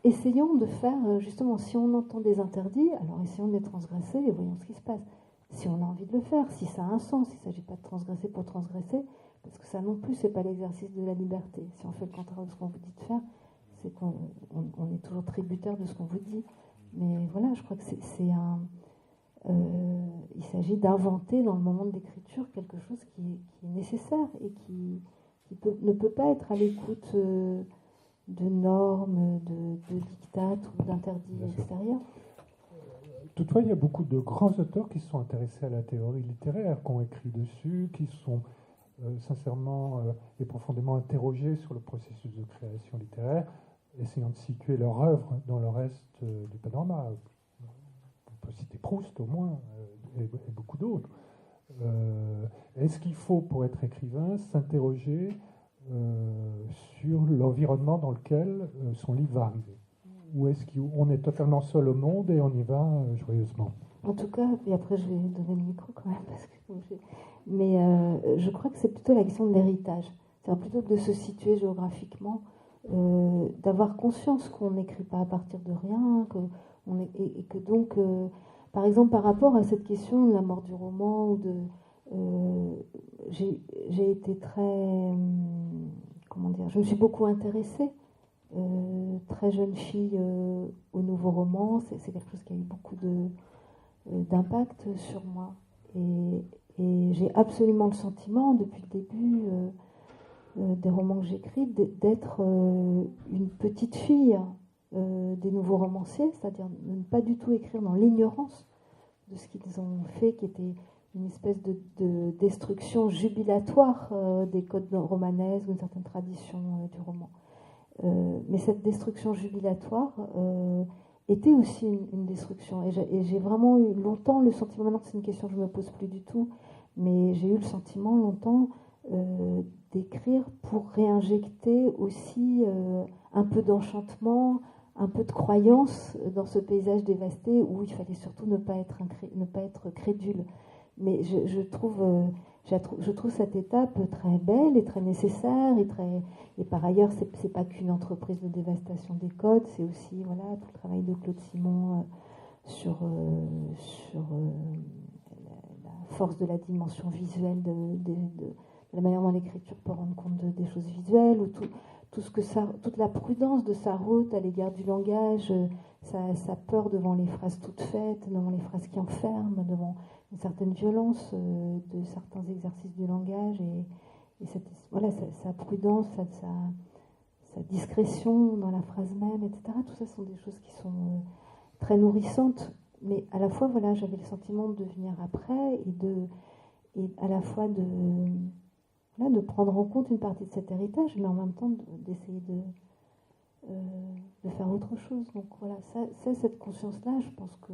essayons de faire, justement, si on entend des interdits, alors essayons de les transgresser et voyons ce qui se passe. Si on a envie de le faire, si ça a un sens, il ne s'agit pas de transgresser pour transgresser, parce que ça non plus, ce n'est pas l'exercice de la liberté. Si on fait le contraire de ce qu'on vous dit de faire, c'est qu'on est toujours tributaire de ce qu'on vous dit. Mais voilà, je crois que il s'agit d'inventer dans le moment de l'écriture quelque chose qui est nécessaire et qui ne peut pas être à l'écoute de normes, de dictates ou d'interdits extérieurs. Toutefois, il y a beaucoup de grands auteurs qui se sont intéressés à la théorie littéraire, qui ont écrit dessus, qui sont sincèrement et profondément interrogés sur le processus de création littéraire, essayant de situer leur œuvre dans le reste du panorama. On peut citer Proust au moins, et beaucoup d'autres. Est-ce qu'il faut, pour être écrivain, s'interroger sur l'environnement dans lequel son livre va arriver? Ou est-ce qu'on est totalement seul au monde et on y va joyeusement? En tout cas, et après je vais donner le micro quand même, mais je crois que c'est plutôt la question de l'héritage. C'est-à-dire plutôt que de se situer géographiquement, d'avoir conscience qu'on n'écrit pas à partir de rien, et que donc, par exemple, par rapport à cette question de la mort du roman, j'ai été très, comment dire, je me suis beaucoup intéressée, très jeune fille, au nouveau roman. C'est quelque chose qui a eu beaucoup d'impact sur moi. Et j'ai absolument le sentiment, depuis le début des romans que j'écris, d'être une petite fille des nouveaux romanciers, c'est-à-dire de ne pas du tout écrire dans l'ignorance de ce qu'ils ont fait, qui était une espèce de destruction jubilatoire des codes romanesques, d'une certaine tradition du roman. Mais cette destruction jubilatoire était aussi une destruction. Et j'ai vraiment eu longtemps le sentiment, maintenant que c'est une question que je ne me pose plus du tout, mais j'ai eu le sentiment longtemps d'écrire pour réinjecter aussi un peu d'enchantement, un peu de croyance dans ce paysage dévasté où il fallait surtout ne pas être crédule. Mais je trouve cette étape très belle et très nécessaire et par ailleurs c'est pas qu'une entreprise de dévastation des codes, c'est aussi voilà tout le travail de Claude Simon sur la force de la dimension visuelle de la manière dont l'écriture peut rendre compte des choses visuelles, ou toute la prudence de Sarraute à l'égard du langage, sa peur devant les phrases toutes faites, devant les phrases qui enferment, devant une certaine violence de certains exercices du langage, et sa prudence, sa discrétion dans la phrase même, etc. Tout ça sont des choses qui sont très nourrissantes, mais à la fois, voilà, j'avais le sentiment de venir après et à la fois de prendre en compte une partie de cet héritage, mais en même temps d'essayer de faire autre chose. Donc voilà, cette conscience-là, je pense que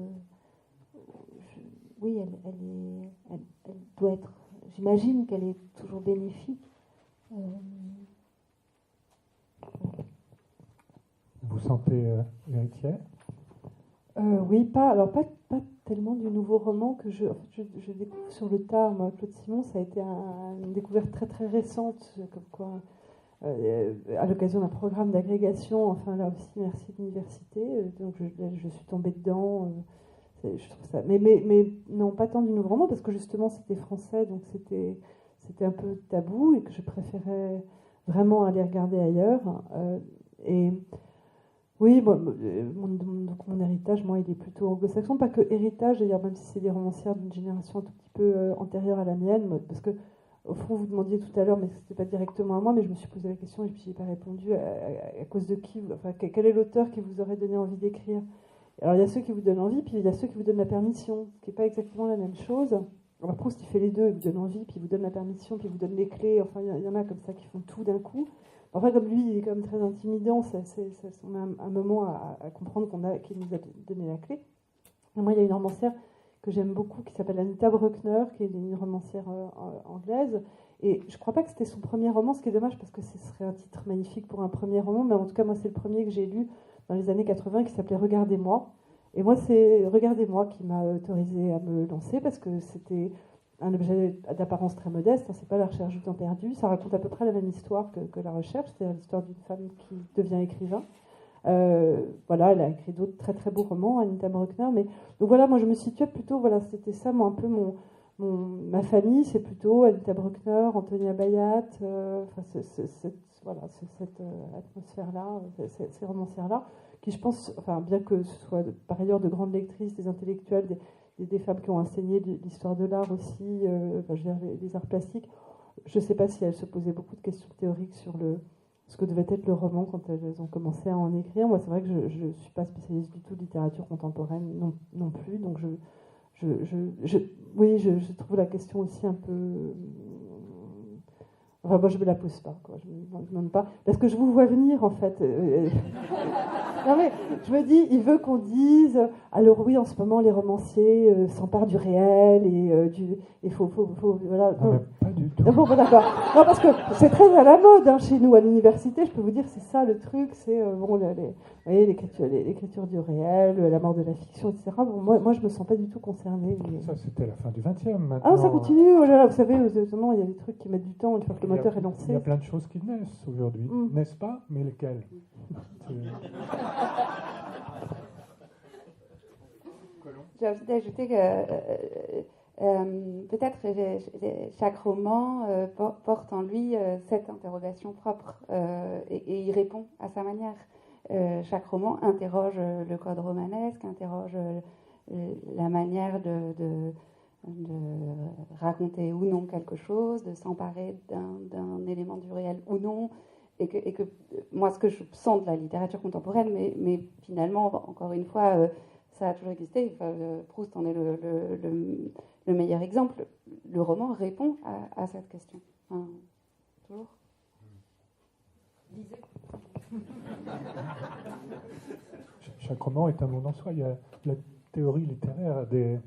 oui, elle doit être. J'imagine qu'elle est toujours bénéfique. Vous sentez héritière? Oui, pas tellement du nouveau roman que je découvre sur le tard. Moi, Claude Simon, ça a été une découverte très très récente, comme quoi, à l'occasion d'un programme d'agrégation, enfin là aussi, merci l'université, donc je suis tombée dedans. Je trouve ça, mais non, pas tant du nouveau roman, parce que justement c'était français, donc c'était un peu tabou et que je préférais vraiment aller regarder ailleurs. Et oui, mon héritage, moi, il est plutôt anglo-saxon, pas que héritage, d'ailleurs, même si c'est des romancières d'une génération un tout petit peu antérieure à la mienne, parce que, au fond, vous demandiez tout à l'heure, mais c'était pas directement à moi, mais je me suis posé la question et puis j'ai pas répondu à cause de qui, enfin, quel est l'auteur qui vous aurait donné envie d'écrire? Alors, il y a ceux qui vous donnent envie, puis il y a ceux qui vous donnent la permission, ce qui n'est pas exactement la même chose. Alors, Proust, il fait les deux, il vous donne envie, puis il vous donne la permission, puis il vous donne les clés, enfin, il y en a comme ça qui font tout d'un coup. Enfin, comme lui, il est quand même très intimidant, on a un moment à comprendre qu'il nous a donné la clé. Et moi, il y a une romancière que j'aime beaucoup qui s'appelle Anita Bruckner, qui est une romancière anglaise. Et je ne crois pas que c'était son premier roman, ce qui est dommage parce que ce serait un titre magnifique pour un premier roman, mais en tout cas, moi, c'est le premier que j'ai lu dans les années 80 qui s'appelait Regardez-moi. Et moi, c'est Regardez-moi qui m'a autorisée à me lancer, parce que c'était un objet d'apparence très modeste, hein, c'est pas La recherche du temps perdu, ça raconte à peu près la même histoire que La recherche, c'est l'histoire d'une femme qui devient écrivain. Voilà, elle a écrit d'autres très très beaux romans, Anita Bruckner, mais donc voilà, moi je me situais plutôt, voilà, c'était ça, moi, un peu ma famille, c'est plutôt Anita Bruckner, Antonia Bayat, enfin, voilà, c'est cette atmosphère-là, ces romancières-là, qui je pense, enfin, bien que ce soit par ailleurs de grandes lectrices, des intellectuels, des femmes qui ont enseigné l'histoire de l'art aussi, enfin, je veux dire, les arts plastiques, je ne sais pas si elles se posaient beaucoup de questions théoriques sur ce que devait être le roman quand elles ont commencé à en écrire. Moi, c'est vrai que je ne suis pas spécialiste du tout de littérature contemporaine non plus, donc oui, je trouve la question aussi un peu... Enfin, moi, je ne me la pose pas, quoi. Je ne me demande pas. Parce que je vous vois venir, en fait. Non, mais je me dis, il veut qu'on dise, alors oui, en ce moment, les romanciers s'emparent du réel et il faut voilà. Non, mais pas du tout. Bon, d'accord. Non, parce que c'est très à la mode, hein, chez nous, à l'université. Je peux vous dire, c'est ça le truc. C'est bon, vous voyez, l'écriture du réel, la mort de la fiction, etc. Bon, moi, je me sens pas du tout concernée. Mais... Ça, c'était la fin du 20e. Maintenant. Ah, ça continue. Oh là là, vous savez, justement, il y a des trucs qui mettent du temps une fois que le moteur est lancé. Il y a plein de choses qui naissent aujourd'hui, n'est-ce pas? Mais lesquelles? J'ai envie d'ajouter que peut-être chaque roman porte en lui cette interrogation propre et il répond à sa manière. Chaque roman interroge le code romanesque, interroge la manière de raconter ou non quelque chose, de s'emparer d'un élément du réel ou non. Et que moi, ce que je sens de la littérature contemporaine, mais finalement, encore une fois, ça a toujours existé. Enfin, Proust en est le meilleur exemple. Le roman répond à cette question. Enfin, toujours. Lisez. Chaque roman est un monde en soi. Il y a la théorie littéraire des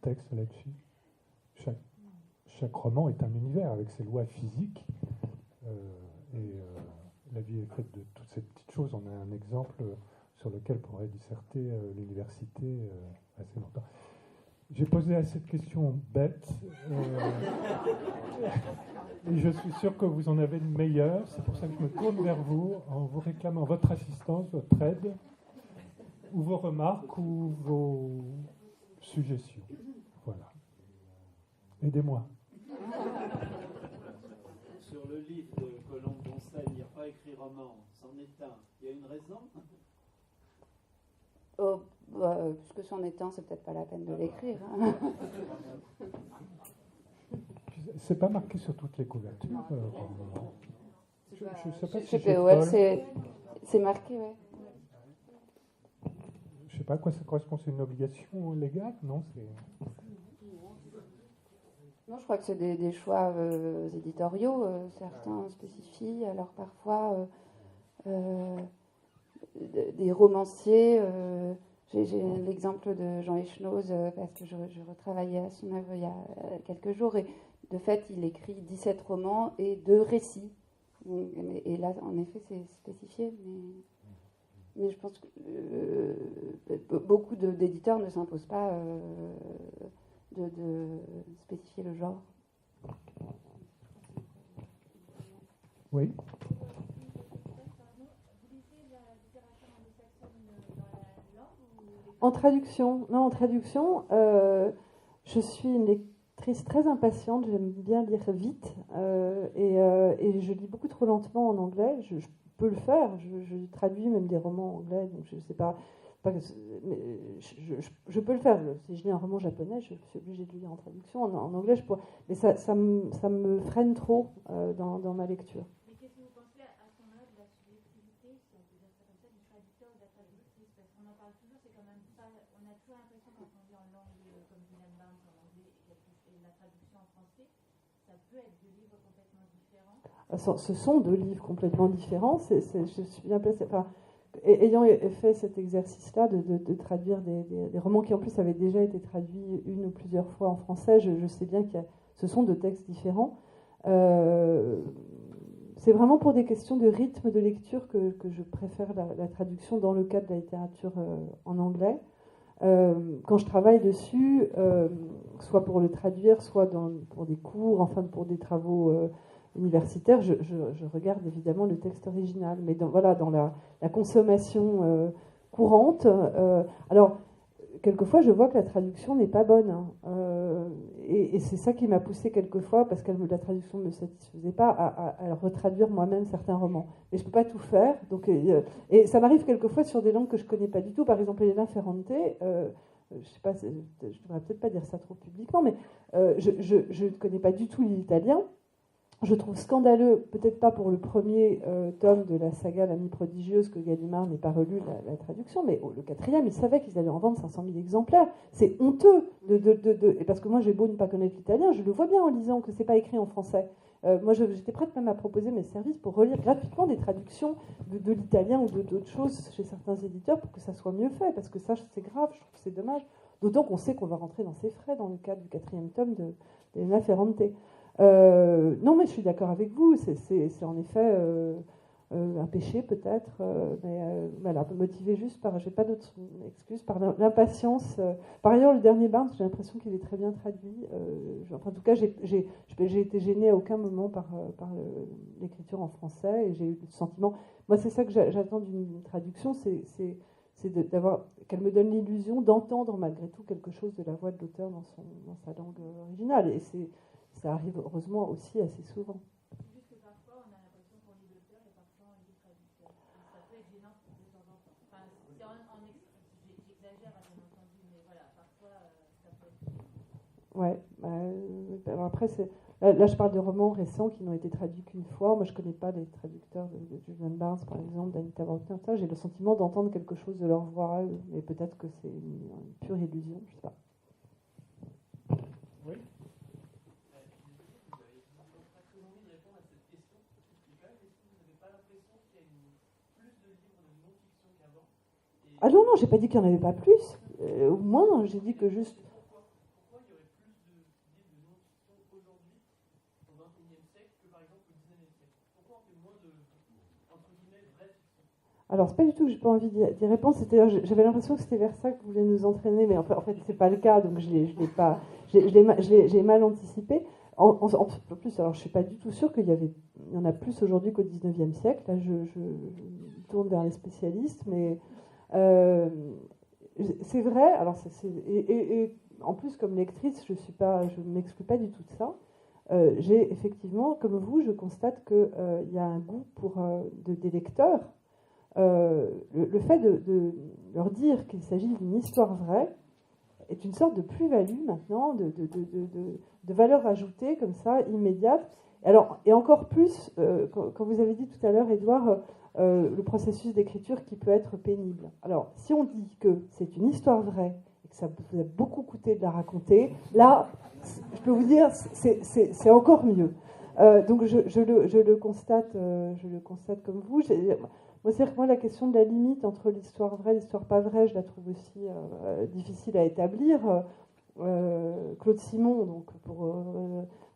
textes là-dessus. Chaque roman est un univers avec ses lois physiques. La vie est faite de toutes ces petites choses. On a un exemple sur lequel pourrait disserter l'université assez longtemps. J'ai posé à cette question bête et je suis sûr que vous en avez une meilleure. C'est pour ça que je me tourne vers vous en vous réclamant votre assistance, votre aide, ou vos remarques ou vos suggestions. Voilà. Aidez-moi. Sur le livre de Colombe-Doncel, il n'y a pas écrit roman, c'en est un. Il y a une raison? Puisque c'en est un, c'est peut-être pas la peine de l'écrire. Hein. C'est pas marqué sur toutes les couvertures. Je ne sais pas si c'est marqué, ouais. Je ne sais pas à quoi ça correspond. C'est une obligation légale? Non, c'est... Non, je crois que c'est des choix éditoriaux. Certains spécifient. Alors parfois, des romanciers... J'ai l'exemple de Jean Echenoz, parce que je retravaillais à son œuvre il y a quelques jours. Et de fait, il écrit 17 romans et 2 récits. Et là, en effet, c'est spécifié. Mais je pense que beaucoup d'éditeurs ne s'imposent pas de spécifier le genre. Oui. En traduction, non, en traduction, je suis une lectrice très impatiente, j'aime bien lire vite, et je lis beaucoup trop lentement en anglais. Je peux le faire, je traduis même des romans anglais, donc je ne sais pas, mais je peux le faire. Si je lis un roman japonais, je suis obligée de le lire en traduction. En anglais, je pourrais, mais ça me freine trop dans ma lecture. Mais qu'est-ce que vous pensez à ce moment-là de la subjectivité, si on peut dire ça comme ça, du traducteur ou de la traductrice? Parce qu'on en parle toujours, c'est quand même pas. On a toujours l'impression quand on lit en langue comme Dylan Barnes en anglais et la traduction en français, ça peut être deux livres complètement différents. Ce sont deux livres complètement différents. Je suis bien placée. Enfin, ayant fait cet exercice-là de traduire des romans qui en plus avaient déjà été traduits une ou plusieurs fois en français, je sais bien que ce sont deux textes différents. C'est vraiment pour des questions de rythme de lecture que je préfère la traduction dans le cas de la littérature en anglais. Quand je travaille dessus, soit pour le traduire, soit pour des cours, enfin pour des travaux universitaires, je regarde évidemment le texte original. Mais dans la consommation courante, alors quelquefois je vois que la traduction n'est pas bonne. Et c'est ça qui m'a poussée quelquefois, parce que la traduction ne me satisfaisait pas, à retraduire moi-même certains romans. Mais je ne peux pas tout faire. Donc, et ça m'arrive quelquefois sur des langues que je ne connais pas du tout. Par exemple, Elena Ferrante, je ne sais pas, je ne devrais peut-être pas dire ça trop publiquement, mais je ne connais pas du tout l'italien. Je trouve scandaleux, peut-être pas pour le premier tome de la saga L'Amie prodigieuse, que Gallimard n'ait pas relu la traduction, mais le quatrième, il savait qu'ils allaient en vendre 500 000 exemplaires. C'est honteux. Et parce que moi, j'ai beau ne pas connaître l'italien, je le vois bien en lisant que c'est pas écrit en français. Moi, j'étais prête même à proposer mes services pour relire gratuitement des traductions de l'italien ou d'autres choses chez certains éditeurs pour que ça soit mieux fait, parce que ça, c'est grave, je trouve que c'est dommage. D'autant qu'on sait qu'on va rentrer dans ses frais dans le cadre du quatrième tome d'Elena Ferrante. Non, mais je suis d'accord avec vous, c'est en effet un péché peut-être, mais voilà, motivé juste par, j'ai pas d'autres excuses, par l'impatience. Par ailleurs, le dernier Barnes, j'ai l'impression qu'il est très bien traduit. En tout cas, j'ai été gênée à aucun moment par l'écriture en français, et j'ai eu le sentiment, moi c'est ça que j'attends d'une traduction, c'est d'avoir, qu'elle me donne l'illusion d'entendre malgré tout quelque chose de la voix de l'auteur dans sa langue originale, et ça arrive heureusement aussi assez souvent. Juste que parfois, on a l'impression qu'on lit l'auteur et parfois on lit le traducteur. Ça peut être gênant de temps en temps. Enfin, j'exagère à bien entendu, mais voilà, parfois ça peut être gênant. Ouais. Alors après, là, je parle de romans récents qui n'ont été traduits qu'une fois. Moi, je ne connais pas les traducteurs de Julian Barnes, par exemple, d'Anita Wagner. J'ai le sentiment d'entendre quelque chose de leur voix, mais peut-être que c'est une pure illusion, je ne sais pas. Oui. Ah non, j'ai pas dit qu'il n'y en avait pas plus. Au moins, j'ai dit que juste... Pourquoi il y aurait plus de livres de non-fiction aujourd'hui, au XXIe siècle, que par exemple au XIXe siècle? Pourquoi on fait moins de, entre guillemets, vraie fiction? Alors, c'est pas du tout que j'ai pas envie d'y répondre. J'avais l'impression que c'était vers ça que vous voulez nous entraîner, mais en fait, c'est pas le cas, donc j'ai mal anticipé. En plus, alors je suis pas du tout sûre qu'il y en a plus aujourd'hui qu'au XIXe siècle. Là, je tourne vers les spécialistes, mais c'est vrai. Alors, et en plus, comme lectrice, je ne m'exclus pas du tout de ça. J'ai effectivement, comme vous, je constate qu'il y a un goût des lecteurs. Le fait de leur dire qu'il s'agit d'une histoire vraie est une sorte de plus-value maintenant, de valeur ajoutée comme ça, immédiate. Alors, et encore plus, quand vous avez dit tout à l'heure, Édouard, le processus d'écriture qui peut être pénible. Alors, si on dit que c'est une histoire vraie et que ça vous a beaucoup coûté de la raconter, là, je peux vous dire, c'est encore mieux. Donc, je le constate comme vous. Moi, c'est vrai que la question de la limite entre l'histoire vraie et l'histoire pas vraie, je la trouve aussi difficile à établir. Claude Simon, donc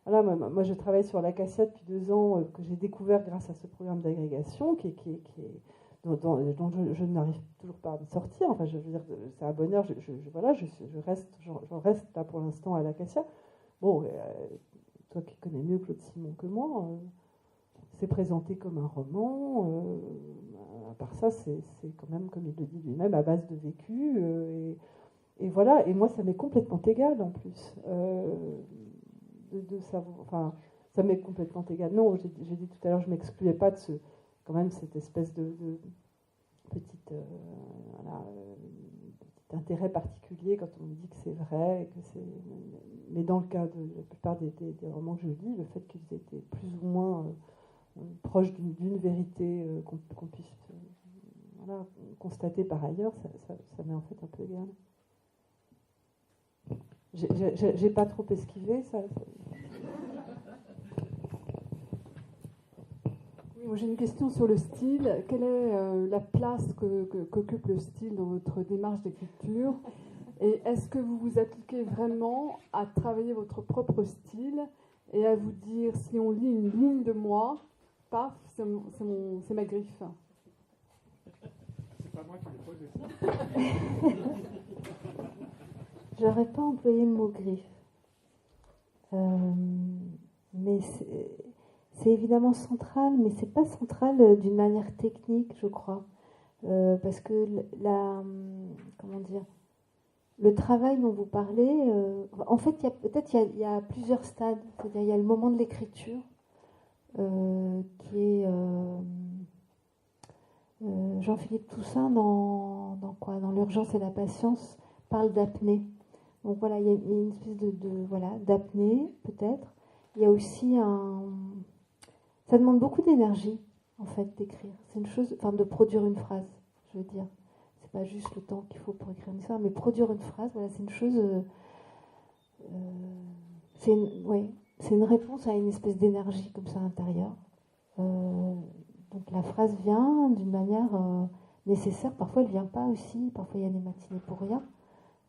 voilà, moi je travaille sur l'Acacia depuis 2 ans, que j'ai découvert grâce à ce programme d'agrégation, dont je n'arrive toujours pas à me sortir. Enfin, je veux dire, c'est un bonheur. J'en reste là pour l'instant à l'Acacia. Bon, toi qui connais mieux Claude Simon que moi, c'est présenté comme un roman. À part ça, c'est quand même, comme il le dit lui-même, à base de vécu. Et voilà, et moi, ça m'est complètement égal en plus. De savoir, enfin, ça m'est complètement égal. Non, j'ai dit tout à l'heure, je ne m'excluais pas de quand même cette espèce de petit intérêt particulier quand on me dit que c'est vrai. Mais dans le cas de la plupart des romans que je lis, le fait qu'ils étaient plus ou moins proches d'une vérité qu'on puisse constater par ailleurs, ça m'est en fait un peu égal. J'ai pas trop esquivé ça. Oui, moi j'ai une question sur le style. Quelle est la place qu'occupe le style dans votre démarche d'écriture? Et est-ce que vous vous appliquez vraiment à travailler votre propre style et à vous dire, si on lit une ligne de moi, paf, c'est ma griffe? C'est pas moi qui l'ai posé ça. J'aurais pas employé le mot griffe. Mais c'est évidemment central, mais c'est pas central d'une manière technique, je crois. Parce que comment dire, le travail dont vous parlez, en fait, il y a plusieurs stades. C'est-à-dire, il y a le moment de l'écriture, qui est Jean-Philippe Toussaint dans quoi, dans l'urgence et la patience, parle d'apnée. Donc voilà, il y a une espèce voilà, d'apnée, peut-être. Il y a aussi ça demande beaucoup d'énergie, en fait, d'écrire. C'est une chose, enfin, de produire une phrase, je veux dire. C'est pas juste le temps qu'il faut pour écrire une histoire, mais produire une phrase, voilà, c'est une chose. C'est une réponse à une espèce d'énergie comme ça intérieure. Donc la phrase vient d'une manière nécessaire. Parfois, elle vient pas aussi. Parfois, il y a des matinées pour rien.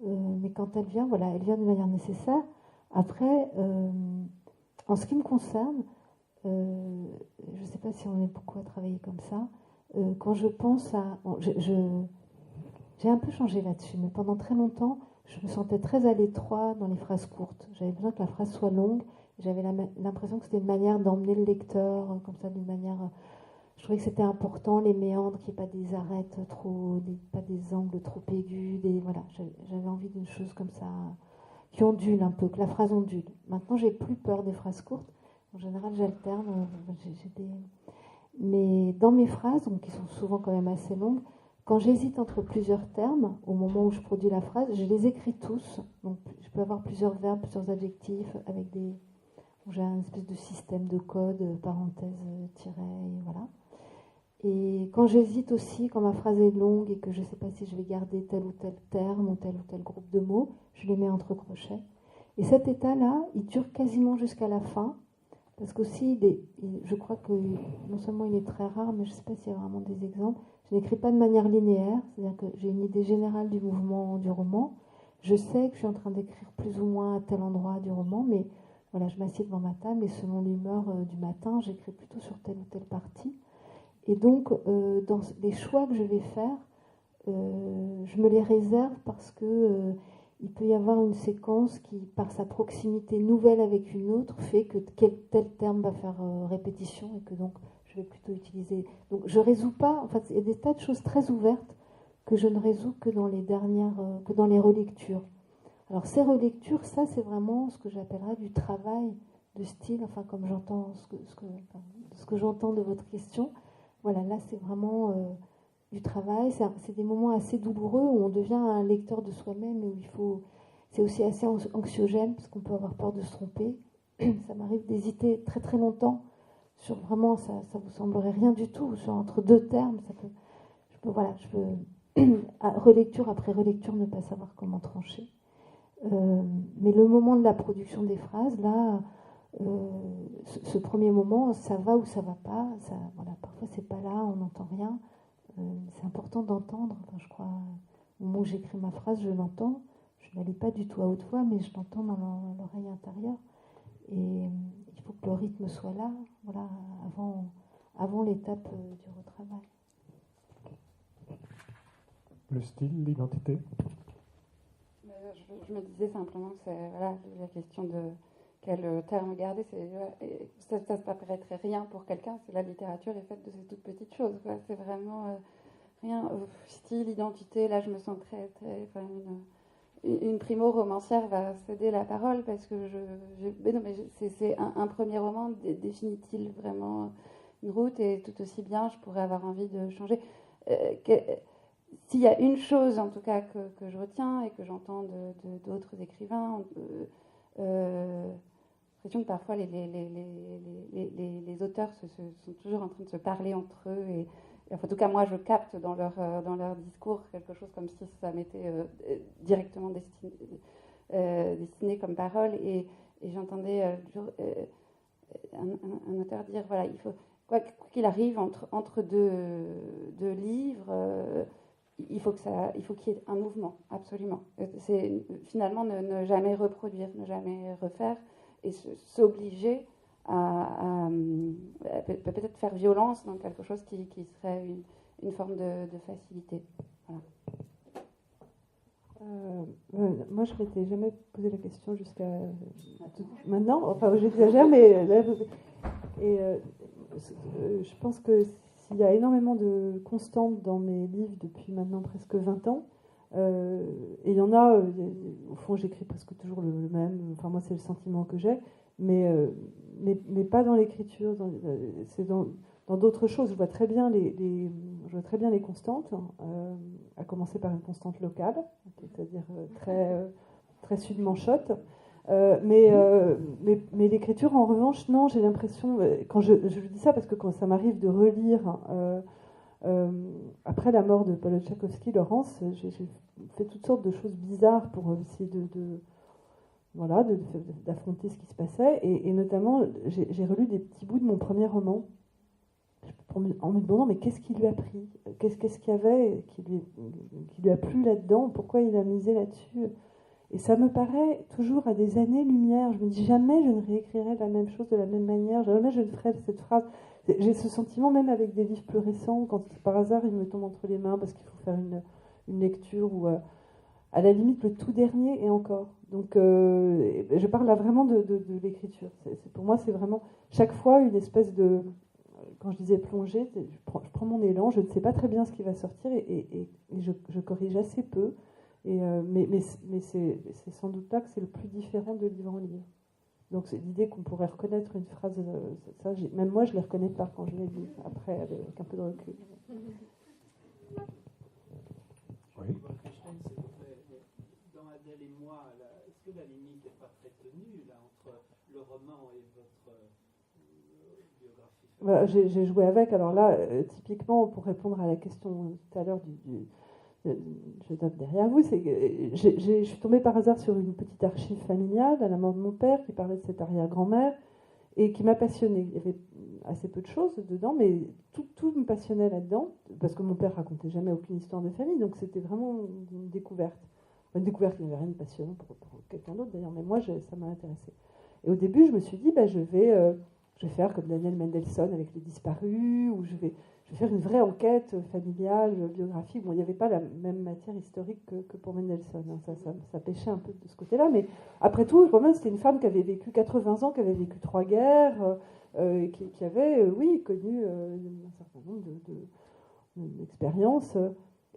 Mais quand elle vient, voilà, elle vient d'une manière nécessaire. Après, en ce qui me concerne, je ne sais pas si on est beaucoup à travailler comme ça. Quand je pense à... j'ai un peu changé là-dessus, mais pendant très longtemps, je me sentais très à l'étroit dans les phrases courtes. J'avais besoin que la phrase soit longue. J'avais l'impression que c'était une manière d'emmener le lecteur, comme ça, d'une manière... Je trouvais que c'était important, les méandres, qu'il n'y ait pas des arêtes trop... pas des angles trop aigus. Voilà, j'avais envie d'une chose comme ça, qui ondule un peu, que la phrase ondule. Maintenant, j'ai plus peur des phrases courtes. En général, j'alterne. Mais dans mes phrases, donc, qui sont souvent quand même assez longues, quand j'hésite entre plusieurs termes, au moment où je produis la phrase, je les écris tous. Donc, je peux avoir plusieurs verbes, plusieurs adjectifs, avec des... J'ai un espèce de système de code, parenthèse, tiret, voilà. Et quand j'hésite aussi, quand ma phrase est longue et que je ne sais pas si je vais garder tel ou tel terme ou tel groupe de mots, je les mets entre crochets. Et cet état-là, il dure quasiment jusqu'à la fin, parce qu'aussi, je crois que non seulement il est très rare, mais je ne sais pas s'il y a vraiment des exemples. Je n'écris pas de manière linéaire, c'est-à-dire que j'ai une idée générale du mouvement du roman. Je sais que je suis en train d'écrire plus ou moins à tel endroit du roman, mais voilà, je m'assieds devant ma table et selon l'humeur du matin, j'écris plutôt sur telle ou telle partie. Et donc, dans les choix que je vais faire, je me les réserve parce que il peut y avoir une séquence qui, par sa proximité nouvelle avec une autre, fait que tel terme va faire répétition et que donc je vais plutôt utiliser. Donc, je résous pas. En fait, il y a des tas de choses très ouvertes que je ne résous que dans les que dans les relectures. Alors, ces relectures, ça, c'est vraiment ce que j'appellerais du travail de style. Enfin, comme j'entends ce que j'entends de votre question. Voilà, là, c'est vraiment du travail. C'est des moments assez douloureux où on devient un lecteur de soi-même et où c'est aussi assez anxiogène parce qu'on peut avoir peur de se tromper. Ça m'arrive d'hésiter très très longtemps sur vraiment, ça vous semblerait rien du tout, sur entre deux termes. Je peux relecture après relecture ne pas savoir comment trancher. Mais le moment de la production des phrases, là, ce premier moment, ça va ou ça va pas. Voilà, parfois c'est pas là, on n'entend rien. C'est important d'entendre. Enfin, je crois, au moment où j'écris ma phrase, je l'entends. Je ne la lis pas du tout à haute voix, mais je l'entends dans l'oreille intérieure. Et il faut que le rythme soit là, voilà, avant l'étape du retravail. Le style, l'identité. Je me disais simplement que c'est voilà, la question de quel terme garder. Ça ne paraîtrait rien pour quelqu'un. C'est la littérature est faite de ces toutes petites choses. Quoi. C'est vraiment rien. Style, identité. Là, je me sens très une primo-romancière va céder la parole parce que c'est un premier roman. Définit-il vraiment une route et tout aussi bien, je pourrais avoir envie de changer. S'il y a une chose, en tout cas, que je retiens et que j'entends d'autres écrivains, l'impression que parfois les auteurs sont toujours en train de se parler entre eux. Et enfin, en tout cas, moi, je capte dans leur discours quelque chose comme si ça m'était directement destiné comme parole. Et j'entendais un auteur dire, voilà, il faut, quoi qu'il arrive, entre deux livres... il faut qu'il y ait un mouvement, absolument. C'est finalement ne jamais reproduire, ne jamais refaire et s'obliger à peut-être faire violence dans quelque chose qui serait une forme de facilité. Voilà. Moi, je m'étais jamais posé la question jusqu'à maintenant. Enfin, j'exagère, mais là, je pense que s'il y a énormément de constantes dans mes livres depuis maintenant presque 20 ans, et il y en a, au fond, j'écris presque toujours le même. Enfin, moi, c'est le sentiment que j'ai, mais pas dans l'écriture. C'est dans d'autres choses. Je vois très bien les constantes, à commencer par une constante locale, c'est-à-dire très sud-manchotte. Mais l'écriture, en revanche, non, j'ai l'impression, quand je dis ça parce que quand ça m'arrive de relire, après la mort de Paul Tchaikovsky, Laurence, j'ai fait toutes sortes de choses bizarres pour essayer d'affronter ce qui se passait, et notamment, j'ai relu des petits bouts de mon premier roman, en me demandant mais qu'est-ce qui lui a pris, qu'est-ce qu'il y avait qui lui a plu là-dedans, pourquoi il a misé là-dessus. Et ça me paraît toujours à des années-lumière. Je me dis jamais je ne réécrirai la même chose de la même manière, jamais je ne ferai cette phrase. J'ai ce sentiment même avec des livres plus récents, quand par hasard ils me tombent entre les mains parce qu'il faut faire une lecture ou à la limite le tout dernier et encore. Donc je parle là vraiment de l'écriture. Pour moi c'est vraiment chaque fois une espèce de... Quand je disais plonger, je prends mon élan, je ne sais pas très bien ce qui va sortir et je corrige assez peu. Mais c'est sans doute là que c'est le plus différent de livre en livre. Donc c'est l'idée qu'on pourrait reconnaître une phrase, même moi je ne les reconnais pas quand je les lis, après avec un peu de recul. Oui. Dans Adèle et moi, est-ce que la limite n'est pas très tenue là, entre le roman et votre biographie? Voilà, j'ai joué avec. Alors là, typiquement, pour répondre à la question tout à l'heure je tape derrière vous, c'est que je suis tombée par hasard sur une petite archive familiale à la mort de mon père qui parlait de cette arrière-grand-mère et qui m'a passionnée. Il y avait assez peu de choses dedans, mais tout me passionnait là-dedans, parce que mon père racontait jamais aucune histoire de famille, donc c'était vraiment une découverte. Une découverte qui n'avait rien de passionnant pour quelqu'un d'autre d'ailleurs, mais moi ça m'a intéressée. Et au début, je me suis dit, je vais faire comme Daniel Mendelssohn avec les disparus, ou je vais faire une vraie enquête familiale, biographique. Bon, il n'y avait pas la même matière historique que pour Mendelssohn. Hein. Ça pêchait un peu de ce côté-là. Mais après tout, quand même, c'était une femme qui avait vécu 80 ans, qui avait vécu 3 guerres, qui avait, connu un certain nombre d'expériences.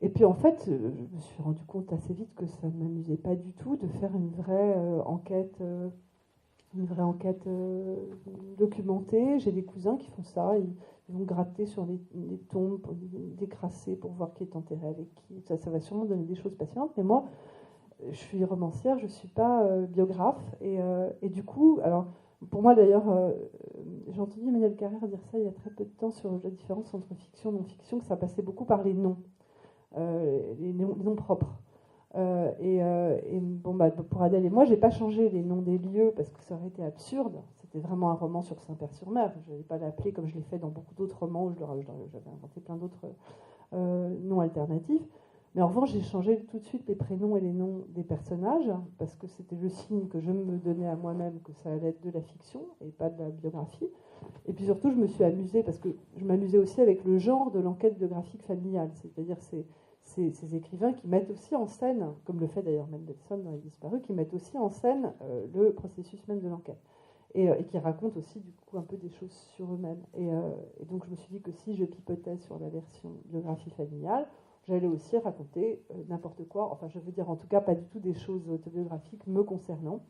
Et puis, en fait, je me suis rendu compte assez vite que ça ne m'amusait pas du tout de faire une vraie enquête documentée. J'ai des cousins qui font ça. Ils vont gratter sur les tombes, décrasser pour voir qui est enterré avec qui. Ça va sûrement donner des choses passionnantes. Mais moi, je suis romancière, je ne suis pas biographe. Et du coup, alors, pour moi d'ailleurs, j'ai entendu Emmanuel Carrère dire ça il y a très peu de temps sur la différence entre fiction et non-fiction, que ça passait beaucoup par les noms, les noms propres. Pour Adèle et moi, j'ai pas changé les noms des lieux parce que ça aurait été absurde. C'était vraiment un roman sur Saint-Père-sur-Mer. Je n'allais pas l'appeler comme je l'ai fait dans beaucoup d'autres romans où j'avais inventé plein d'autres noms alternatifs. Mais en revanche, j'ai changé tout de suite les prénoms et les noms des personnages parce que c'était le signe que je me donnais à moi-même que ça allait être de la fiction et pas de la biographie. Et puis surtout, je me suis amusée parce que je m'amusais aussi avec le genre de l'enquête biographique familiale, c'est-à-dire ces écrivains qui mettent aussi en scène, comme le fait d'ailleurs Mendelssohn dans Les Disparus, qui mettent aussi en scène le processus même de l'enquête. Et qui racontent aussi du coup un peu des choses sur eux-mêmes. Et donc je me suis dit que si je pipotais sur la version biographie familiale, j'allais aussi raconter n'importe quoi, enfin je veux dire en tout cas pas du tout des choses autobiographiques me concernant.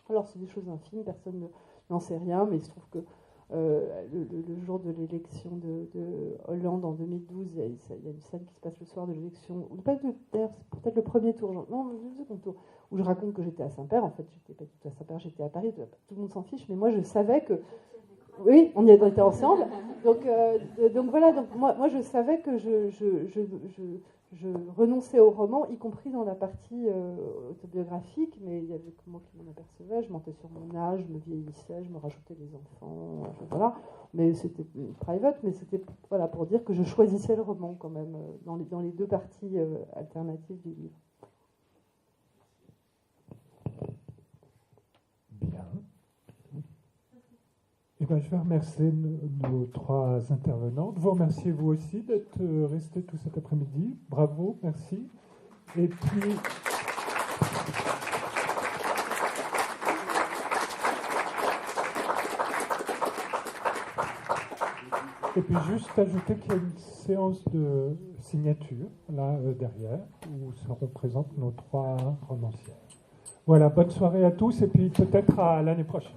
Alors c'est des choses infimes, personne n'en sait rien, mais il se trouve que le jour de l'élection de Hollande en 2012, il y a une scène qui se passe le soir de l'élection, ou pas d'ailleurs, c'est peut-être le premier tour, le second tour, où je raconte que j'étais à Saint-Père. En fait, j'étais pas du tout à Saint-Père, j'étais à Paris, tout le monde s'en fiche, mais moi je savais que... Oui, on y était ensemble. Donc voilà, donc moi je savais que je renonçais au roman, y compris dans la partie autobiographique, mais il y avait que moi qui m'en apercevais. Je mentais sur mon âge, je me vieillissais, je me rajoutais des enfants, voilà. Mais c'était private, mais c'était voilà, pour dire que je choisissais le roman quand même dans les deux parties alternatives du livre. Bien. Eh ben, je vais remercier nos 3 intervenantes. Vous remerciez vous aussi d'être restés tout cet après-midi. Bravo, merci. Et puis... Et puis juste ajouter qu'il y a une séance de signature, là, derrière, où seront présentes nos 3 romancières. Voilà, bonne soirée à tous, et puis peut-être à l'année prochaine.